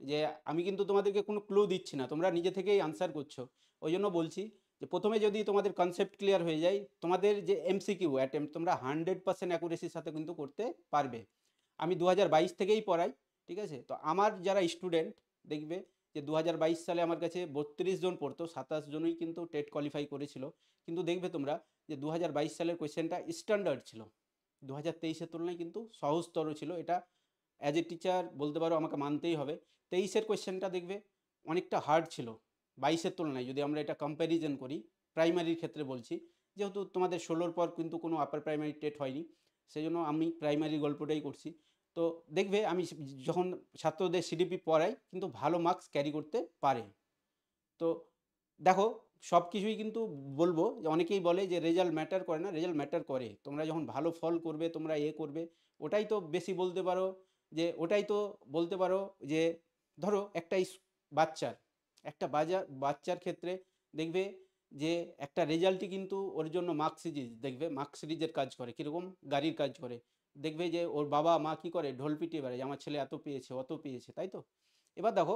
যে আমি কিন্তু তোমাদেরকে কোনো ক্লু দিচ্ছি না, তোমরা নিজে থেকেই আনসার করছো। ওই জন্য বলছি যে প্রথমে যদি তোমাদের কনসেপ্ট ক্লিয়ার হয়ে যায়, তোমাদের যে এমসিকিউ অ্যাটেম্প তোমরা 100% অ্যাকুরেসির সাথে কিন্তু করতে পারবে। আমি 2022 থেকেই পড়াই, ঠিক আছে? তো আমার যারা স্টুডেন্ট দেখবে যে 2022 সালে আমার কাছে 32 জন পড়তো, 27 জনই কিন্তু টেট কোয়ালিফাই করেছিল। কিন্তু দেখবে তোমরা যে 2022 সালের কোয়েশ্চেনটা স্ট্যান্ডার্ড ছিল, 2023-এর তুলনায় কিন্তু সহজতর ছিল। এটা অ্যাজ এ টিচার বলতে পারো, আমাকে মানতেই হবে। 23-এর কোয়েশ্চেনটা দেখবে অনেকটা হার্ড ছিল 22-এর তুলনায়, যদি আমরা এটা কম্প্যারিজন করি প্রাইমারির ক্ষেত্রে বলছি। যেহেতু তোমাদের 16-র পর কিন্তু কোনো আপার প্রাইমারি টেট হয়নি, সেই জন্য আমি প্রাইমারি গল্পটাই করছি। তো দেখবে আমি যখন ছাত্রদের সিডিপি পড়াই, কিন্তু ভালো মার্কস ক্যারি করতে পারে। তো দেখো সব কিছুই কিন্তু বলবো যে অনেকেই বলে যে রেজাল্ট ম্যাটার করে না, রেজাল্ট ম্যাটার করে। তোমরা যখন ভালো ফল করবে, তোমরা করবে, ওটাই তো বেশি বলতে পারো। যে ওটাই তো বলতে পারো যে ধরো বাচ্চার ক্ষেত্রে দেখবে যে একটা রেজাল্টই কিন্তু ওর জন্য মার্ক সিরিজ, দেখবে মার্ক সিরিজের কাজ করে, কীরকম গাড়ির কাজ করে। দেখবে যে ওর বাবা মা কী করে, ঢোল পিটিয়ে বেড়ায় যে আমার ছেলে এত পেয়েছে অত পেয়েছে, তাই তো? এবার দেখো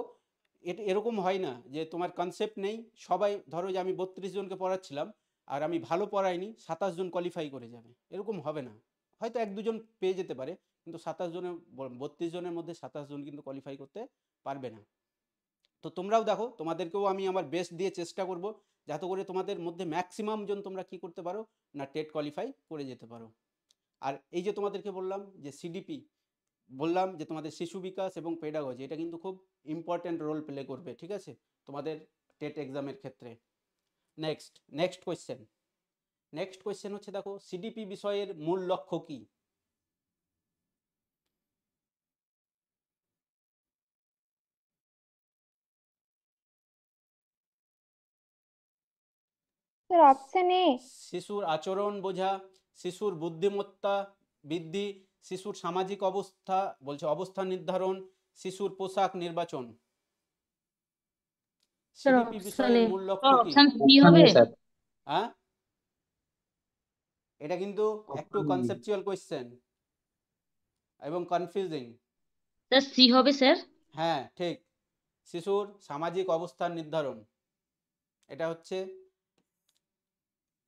এটা এরকম হয় না যে তোমার কনসেপ্ট নেই, সবাই ধরো যে আমি 32 জনকে পড়াচ্ছিলাম আর আমি ভালো পড়াইনি, 27 জন কোয়ালিফাই করে যাবে, এরকম হবে না। হয়তো 1-2 জন পেয়ে যেতে পারে, কিন্তু 32 জনের মধ্যে 27 জন কিন্তু কোয়ালিফাই করতে পারবে না। তো তোমরাও দেখো, তোমাদেরকেও আমি আমার বেস্ট দিয়ে চেষ্টা করব যাতে করে তোমাদের মধ্যে ম্যাক্সিমাম জন তোমরা কি করতে পারো না, টেট কোয়ালিফাই করে যেতে পারো। আর এই যে তোমাদেরকে বললাম যে সিডিপি, বললাম যে তোমাদের শিশু বিকাশ এবং পেডাগজি, এটা কিন্তু খুব ইম্পর্ট্যান্ট রোল প্লে করবে, ঠিক আছে, তোমাদের টেট এক্সামের ক্ষেত্রে। নেক্সট কোয়েশ্চেন হচ্ছে, দেখো সিডিপি বিষয়ের মূল লক্ষ্য কি? Sir option A. শিশুর আচরণ বোঝা, শিশুর বুদ্ধিমত্তা বৃদ্ধি, শিশুর সামাজিক অবস্থা নির্ধারণ, শিশুর পোশাক নির্বাচন। স্যার সিডিপি অপশন বিষয়ের এ। মূল লক্ষ্য কি? অপশন বি হবে। सर। হ্যাঁ, এটা কিন্তু একটু কনসেপচুয়াল কোয়েশ্চেন এবং কনফিউজিং। স্যার সি হবে স্যার। হ্যাঁ ঠিক, শিশুর সামাজিক অবস্থান নির্ধারণ, এটা হচ্ছে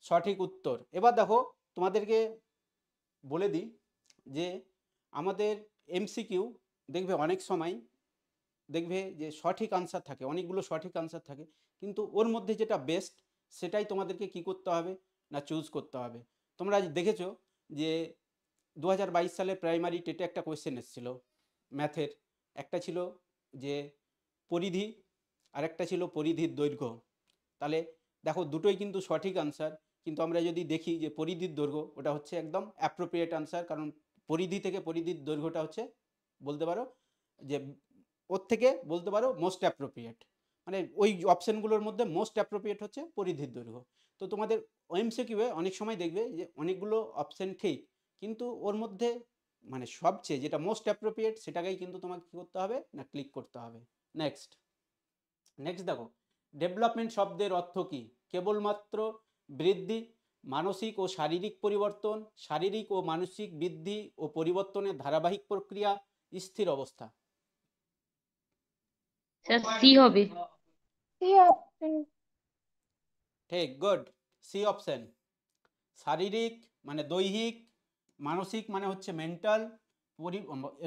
সঠিক উত্তর। এবার দেখো তোমাদেরকে বলে দিই যে আমাদের এমসিকিউ দেখবে অনেক সময় দেখবে যে সঠিক আনসার থাকে, অনেকগুলো সঠিক আনসার থাকে, কিন্তু ওর মধ্যে যেটা বেস্ট সেটাই তোমাদেরকে কি করতে হবে না, চুজ করতে হবে। তোমরা আজ দেখেছো যে 2022 সালে প্রাইমারি টেটে একটা কোয়েশ্চেন এসেছিল ম্যাথের, একটা ছিল যে পরিধি আর একটা ছিল পরিধির দৈর্ঘ্য। তাহলে দেখো দুটোই কিন্তু সঠিক আনসার, কিন্তু আমরা যদি দেখি যে পরিধির দৈর্ঘ্য ওটা হচ্ছে একদম অ্যাপ্রোপ্রিয়েট আনসার, কারণ পরিধি থেকে পরিধির দৈর্ঘ্যটা হচ্ছে বলতে পারো যে ওর থেকে বলতে পারো মোস্ট অ্যাপ্রোপ্রিয়েট, মানে ওই অপশানগুলোর মধ্যে মোস্ট অ্যাপ্রোপ্রিয়েট হচ্ছে পরিধির দৈর্ঘ্য। তো তোমাদের এমসিকিউয়ে অনেক সময় দেখবে যে অনেকগুলো অপশান ঠিক, কিন্তু ওর মধ্যে মানে সবচেয়ে যেটা মোস্ট অ্যাপ্রোপ্রিয়েট সেটাকেই কিন্তু তোমাকে কী করতে হবে না, ক্লিক করতে হবে। নেক্সট দেখো ডেভেলপমেন্ট শব্দের অর্থ কী? কেবলমাত্র বৃদ্ধি, মানসিক ও শারীরিক পরিবর্তন, শারীরিক ও মানসিক বৃদ্ধি ও পরিবর্তনের ধারাবাহিক প্রক্রিয়া, স্থির অবস্থা। স্যার সি হবে। C option. ঠিক, গুড, সি অপশন। শারীরিক মানে দৈহিক, মানসিক মানে হচ্ছে মেন্টাল,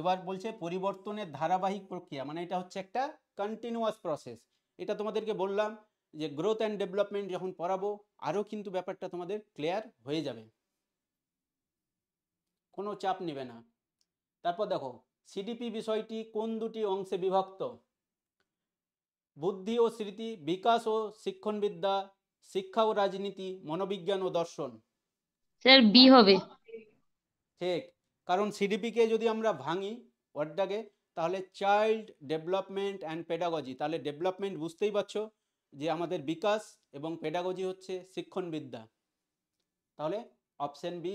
এবার বলছে পরিবর্তনের ধারাবাহিক প্রক্রিয়া, মানে এটা হচ্ছে একটা কন্টিনিউয়াস প্রসেস। এটা তোমাদেরকে বললাম যে গ্রোথ অ্যান্ড ডেভেলপমেন্ট যখন পড়াবো আরও কিন্তু ব্যাপারটা তোমাদের ক্লিয়ার হয়ে যাবে, কোনো চাপ নেবে না। তারপর দেখো সিডিপি বিষয়টি কোন দুটি অংশে বিভক্ত? বুদ্ধি ও স্মৃতি, বিকাশ ও শিক্ষণবিদ্যা, শিক্ষা ও রাজনীতি, মনোবিজ্ঞান ও দর্শন। স্যার বি হবে। ঠিক, কারণ সিডিপিকে যদি আমরা ভাঙি ওয়ার্ডটাকে, তাহলে চাইল্ড ডেভেলপমেন্ট অ্যান্ড পেডাগজি, তাহলে ডেভেলপমেন্ট বুঝতেই পারছো, যে আমাদের বিকাশ এবং পেডাগজি হচ্ছে শিক্ষণবিদ্যা, তাহলে option B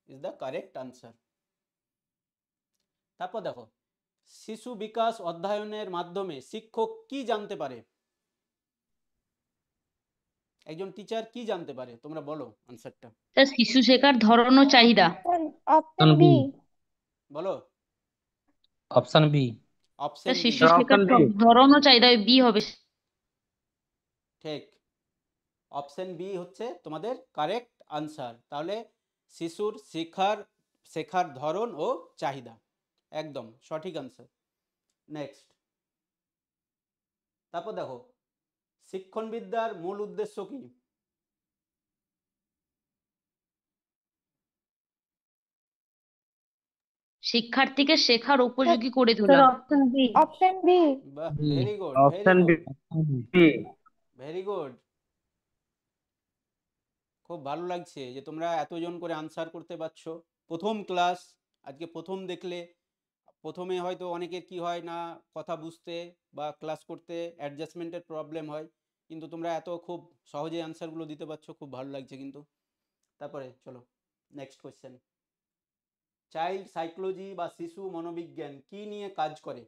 is the correct answer. তারপর দেখো, শিশু বিকাশ অধ্যয়নের মাধ্যমে শিক্ষক কি জানতে পারে? একজন টিচার কি জানতে পারে, তোমরা বলো আনসারটা। স্যার শিশু শেখার ধরন ও চাহিদা। Sir option B. বলো। Option B. Option sir B, শিশু শেখার ধরন ও চাহিদা, বি হবে। ঠিক। অপশন বি হচ্ছে তোমাদের কারেক্ট আনসার। তাহলে শিশুর শেখার ধরন ও চাহিদা, একদম সঠিক আনসার। নেক্সট, তারপর দেখো, শিক্ষণবিদ্যার মূল উদ্দেশ্য কি? শিক্ষার্থীকে শেখার উপযোগী করে স্যার তোলা। Option B. Option B. বাহ, very good, option B. Very good. খুব ভালো লাগছে যে তোমরা এতজন করে আনসার করতে পারছো। প্রথম ক্লাস, আজকে প্রথম দেখলে। প্রথমে হয়তো অনেকের কি হয় না, কথা বুঝতে বা ক্লাস করতে অ্যাডজাস্টমেন্টের প্রবলেম হয়, কিন্তু তোমরা এত খুব সহজে আনসারগুলো দিতে পারছো, খুব ভালো লাগছে কিন্তু। তারপরে চলো নেক্সট কোয়েশ্চেন। চাইল্ড সাইকোলজি বা শিশু মনোবিজ্ঞান কি নিয়ে কাজ করে?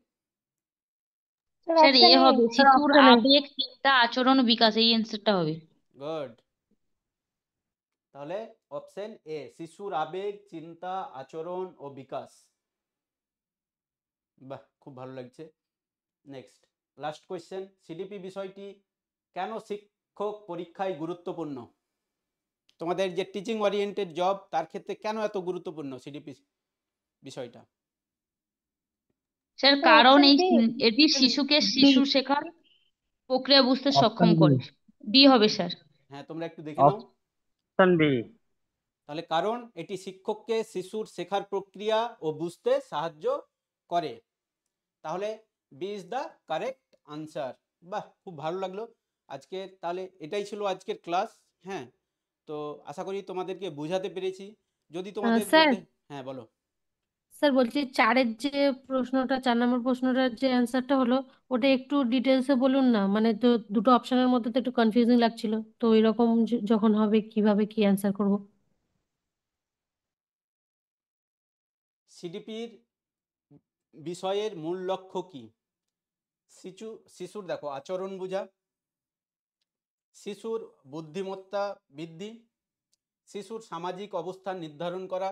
স্যার স্যার অপশন এ এ। হবে, শিশুর option A। আবেগ, চিন্তা, আচরণ ও বিকাশ, এই অ্যান্সারটা হবে। গুড। তাহলে অপশন এ, শিশুর আবেগ, চিন্তা, আচরণ ও বিকাশ। বাহ, খুব ভালো লাগছে। Next, last question. সিডিপি বিষয়টি কেন শিক্ষক পরীক্ষায় গুরুত্বপূর্ণ? তোমাদের যে টিচিং ওরিয়েন্টেড জব, তার ক্ষেত্রে কেন এত গুরুত্বপূর্ণ সিডিপি বিষয়টা? স্যার স্যার কারণ অপশন বি। এটি শিশুকে শিশু শেখার প্রক্রিয়া বুঝতে সক্ষম অপশন বি। করে। বি হবে স্যার। হ্যাঁ, তোমরা একটু দেখে নাও। Option B. তাহলে কারণ এটি শিক্ষককে শিশুর শেখার প্রক্রিয়া ও বুঝতে সাহায্য করে। তাহলে B is the correct answer. বাহ, খুব ভালো লাগলো আজকে। তাহলে এটাই ছিল আজকের ক্লাস। হ্যাঁ, তো আশা করি তোমাদেরকে বোঝাতে পেরেছি। যদি তোমাদের স্যার মধ্যে, হ্যাঁ বলো। স্যার বলছি, চারের যে প্রশ্নটা, 4 নম্বর প্রশ্নটার যে অ্যান্সারটা হলো, ওটা একটু ডিটেলসে বলুন না। মানে তো দুটো অপশনের মধ্যে তো একটু কনফিউজিং লাগছিল, তো এরকম যখন হবে কিভাবে কি অ্যান্সার করব? সিডিপির বিষয়ের মূল লক্ষ্য কি? শিশুর দেখো আচরণ বোঝা, শিশুর বুদ্ধিমত্তা বৃদ্ধি, শিশুর সামাজিক অবস্থান নির্ধারণ করা,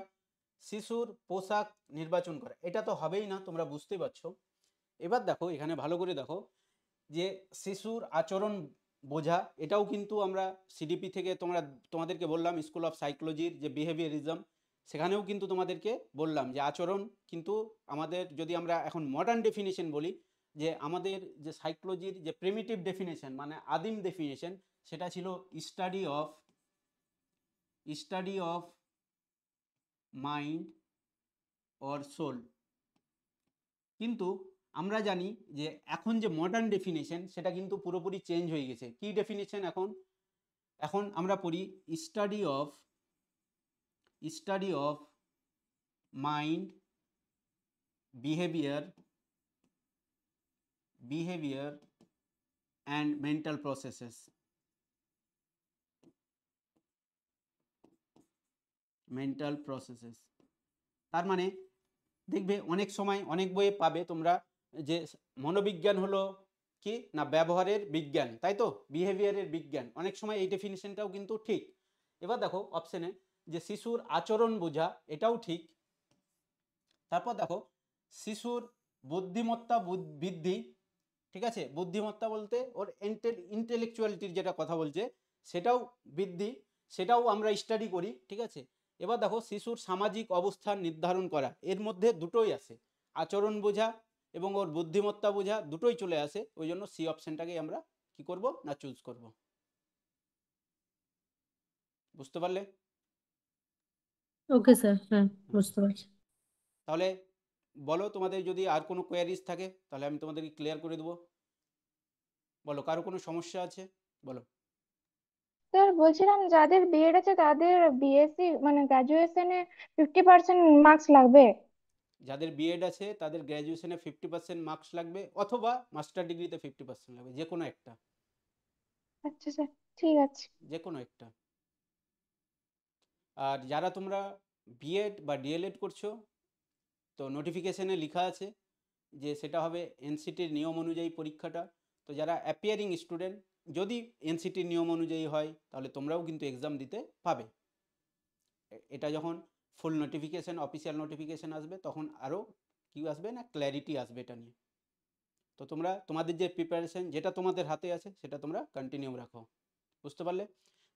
শিশুর পোশাক নির্বাচন করা। এটা তো হবেই না, তোমরা বুঝতেই পারছো। এবার দেখো, এখানে ভালো করে দেখো যে শিশুর আচরণ বোঝা, এটাও কিন্তু আমরা সিডিপি থেকে তোমাদেরকে বললাম, স্কুল অফ সাইকোলজির যে বিহেভিয়ারিজম, সেখানেও কিন্তু তোমাদেরকে বললাম যে আচরণ কিন্তু আমাদের, যদি আমরা এখন মডার্ন ডেফিনেশন বলি, যে আমাদের যে সাইকোলজির যে প্রিমিটিভ ডেফিনেশন, মানে আদিম ডেফিনেশন, সেটা ছিল study of mind or soul. কিন্তু আমরা জানি যে এখন যে মডার্ন ডেফিনেশন, সেটা কিন্তু পুরোপুরি চেঞ্জ হয়ে গেছে। কি ডেফিনেশন এখন আমরা পড়ি study of mind, behaviour and mental processes. তার মানে দেখবে অনেক সময় অনেক বইয়ে পাবে তোমরা যে মনোবিজ্ঞান হলো কি না ব্যবহারের বিজ্ঞান, তাই তো, বিহেভিয়ারের বিজ্ঞান। অনেক সময় এই ডেফিনিশনটাও কিন্তু ঠিক। এবার দেখো অপশনে যে শিশুর আচরণ বোঝা, এটাও ঠিক। তারপর দেখো শিশুর বুদ্ধিমত্তা বৃদ্ধি, ঠিক আছে, বুদ্ধিমত্তা বলতে ওর ইন্টেলেকচুয়ালিটির যেটা কথা বলছে, সেটাও বৃদ্ধি, সেটাও আমরা স্টাডি করি, ঠিক আছে। এবার দেখো শিশুর সামাজিক অবস্থান নির্ধারণ করা, এর মধ্যে দুটোই আছে, আচরণ বোঝা এবং ওর বুদ্ধিমত্তা বোঝা, দুটোই চলে আসে। ওই জন্য সি অপশনটাকে আমরা কি করব না চুজ করব। বুঝতে পারলে? ওকে স্যার, হ্যাঁ বুঝতে পারছি। তাহলে বলো, তোমাদের যদি আর কোনো কোয়ারিজ থাকে তাহলে আমি তোমাদেরকে ক্লিয়ার করে দেবো। বলো, কারো কোনো সমস্যা আছে? বলো। স্যার বলছিলাম, যাদের বিএড আছে তাদের বিএসসি মানে গ্রাজুয়েশনে 50% মার্কস লাগবে? যাদের বিএড আছে তাদের গ্র্যাজুয়েশনে 50% মার্কস লাগবে, অথবা মাস্টার ডিগ্রিতে 50% লাগবে, যে কোনো একটা। আচ্ছা স্যার, ঠিক আছে। যে কোনো একটা। আর যারা তোমরা বিএড বা ডিএলএড করছো, তো নোটিফিকেশনে লেখা আছে যে সেটা হবে এনসিটির নিয়ম অনুযায়ী পরীক্ষাটা। তো যারা অ্যাপিয়ারিং স্টুডেন্ট, যদি এনসিটির নিয়ম অনুযায়ী হয় তাহলে তোমরাও কিন্তু এক্সাম দিতে পাবে। এটা যখন ফুল নোটিফিকেশন, অফিসিয়াল নোটিফিকেশন আসবে, তখন আরও কি আসবে না, ক্ল্যারিটি আসবে এটা নিয়ে। তো তোমরা তোমাদের যে প্রিপারেশন, যেটা তোমাদের হাতে আছে সেটা তোমরা কন্টিনিউ রাখো। বুঝতে পারলে?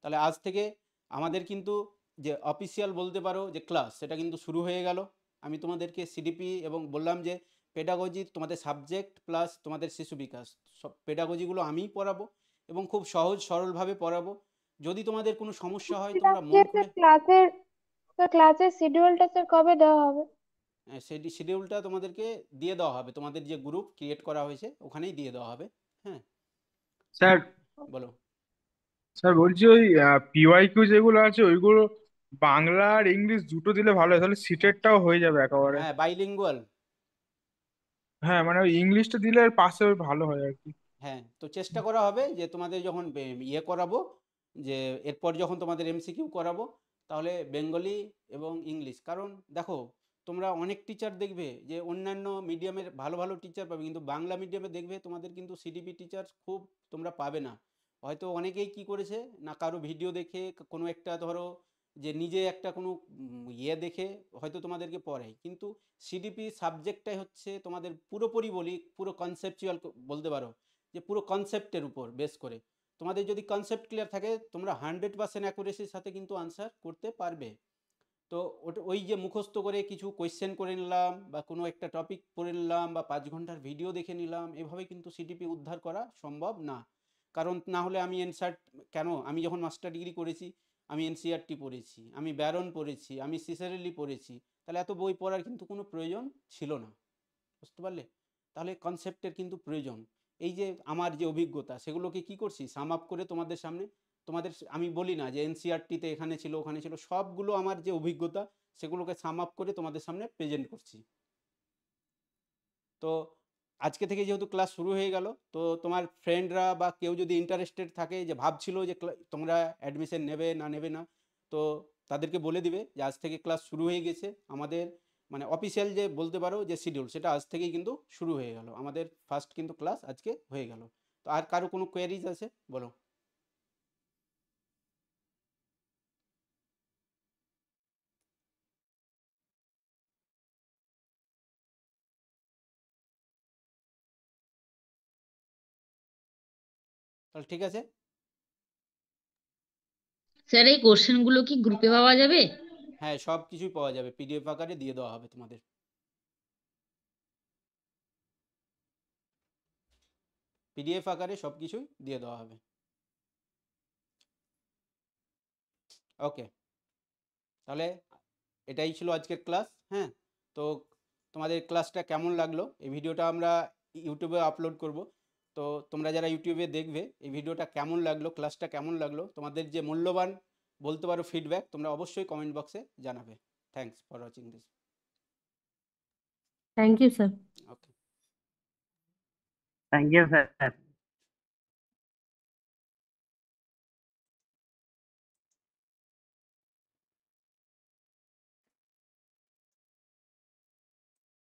তাহলে আজ থেকে আমাদের কিন্তু যে অফিসিয়াল বলতে পারো যে ক্লাস, সেটা কিন্তু শুরু হয়ে গেল। আমি তোমাদেরকে সিডিপি এবং বললাম যে পেডাগজি, তোমাদের সাবজেক্ট প্লাস তোমাদের শিশু বিকাশ, সব পেডাগজিগুলো আমিই পড়াবো এবং খুব সহজ সরলভাবে পড়াবো। যদি তোমাদের কোনো সমস্যা হয় তোমরা মন খুলে, ক্লাসের শিডিউলটা স্যার কবে দেওয়া হবে? সেই শিডিউলটা তোমাদেরকে দিয়ে দেওয়া হবে, তোমাদের যে গ্রুপ ক্রিয়েট করা হয়েছে ওখানেই দিয়ে দেওয়া হবে। হ্যাঁ, স্যার বলো। স্যার বলছি ওই পিওয়াইকিউ যেগুলো আছে ওইগুলো বাংলা আর ইংলিশ দুটো দিলে ভালো হয়, তাহলে হ্যাঁ সিটেরটাও হয়ে যাবে একেবারে। হ্যাঁ, বাইলিঙ্গুয়াল। হ্যাঁ মানে ওই ইংলিশটা দিলে এর পাশে ওই ভালো হয় আর কি। হ্যাঁ, তো চেষ্টা করা হবে যে তোমাদের যখন ইয়ে করাবো, যে এরপর যখন তোমাদের এমসিকিউ করাবো, তাহলে বেঙ্গলি এবং ইংলিশ। কারণ দেখো, তোমরা অনেক টিচার দেখবে যে অন্যান্য মিডিয়ামের ভালো ভালো টিচার পাবে, কিন্তু বাংলা মিডিয়ামে দেখবে তোমাদের কিন্তু সিডিপি টিচার খুব তোমরা পাবে না। হয়তো অনেকেই কি করেছে না, কারো ভিডিও দেখে কোনো একটা ধরো যে নিজে একটা কোনো ইয়ে দেখে হয়তো তোমাদেরকে পড়ায়, কিন্তু সিডিপি সাবজেক্টটাই হচ্ছে তোমাদের পুরোপুরি বলি, পুরো কনসেপচুয়াল বলতে পারো, যে পুরো কনসেপ্টের উপর বেস করে। তোমাদের যদি কনসেপ্ট ক্লিয়ার থাকে, তোমরা 100% অ্যাকুরেসির সাথে কিন্তু আনসার করতে পারবে। তো ওটা ওই যে মুখস্থ করে কিছু কোয়েশ্চেন করে নিলাম বা কোনো একটা টপিক পড়ে নিলাম বা 5 ঘন্টার ভিডিও দেখে নিলাম, এভাবে কিন্তু সিডিপি উদ্ধার করা সম্ভব না। কারণ না হলে আমি এনসার, কেন আমি যখন মাস্টার ডিগ্রি করেছি আমি এনসিআরটি পড়েছি, আমি ব্যারন পড়েছি, আমি সিসারেলি পড়েছি, তাহলে এত বই পড়ার কিন্তু কোনো প্রয়োজন ছিল না। বুঝতে পারলে? তাহলে কনসেপ্টের কিন্তু প্রয়োজন। এই যে আমার যে অভিজ্ঞতা সেগুলোকে কি করছি, সাম আপ করে তোমাদের সামনে, তোমাদের আমি বলি না যে এনসিআরটিতে এখানে ছিল ওখানে ছিল, সবগুলো আমার যে অভিজ্ঞতা সেগুলোকে সাম আপ করে তোমাদের সামনে প্রেজেন্ট করছি। তো আজকে থেকে যেহেতু ক্লাস শুরু হয়ে গেল, তো তোমার ফ্রেন্ডরা বা কেউ যদি ইন্টারেস্টেড থাকে, যে ভাবছিল যে তোমরা অ্যাডমিশন নেবে না নেবে না, তো তাদেরকে বলে দিবে যে আজ থেকে ক্লাস শুরু হয়ে গেছে। আমাদের মানে অফিসিয়াল যে বলতে পারো যে শিডিউল, সেটা আজ থেকেই কিন্তু শুরু হয়ে গেল। আমাদের ফার্স্ট কিন্তু ক্লাস আজকে হয়ে গেল। তো আর কারো কোনো কোয়ারিজ আছে বলো। তাহলে ঠিক আছে। স্যার এই কোশ্চেনগুলো কি গ্রুপে পাওয়া যাবে? হ্যাঁ, সব কিছুই পাওয়া যাবে, পিডিএফ আকারে দিয়ে দেওয়া হবে তোমাদের। পিডিএফ আকারে সব কিছুই দিয়ে দেওয়া হবে। ওকে, তাহলে এটাই ছিল আজকের ক্লাস। হ্যাঁ, তো তোমাদের ক্লাসটা কেমন লাগলো, এই ভিডিওটা আমরা ইউটিউবে আপলোড করব। তো তোমরা যারা ইউটিউবে দেখবে এই ভিডিওটা কেমন লাগলো, ক্লাসটা কেমন লাগলো, তোমাদের যে মূল্যবান বলতে পারো ফিডব্যাক, তোমরা অবশ্যই কমেন্ট বক্সে জানাবে। Thanks for watching this. Thank you sir. Okay. Thank you sir.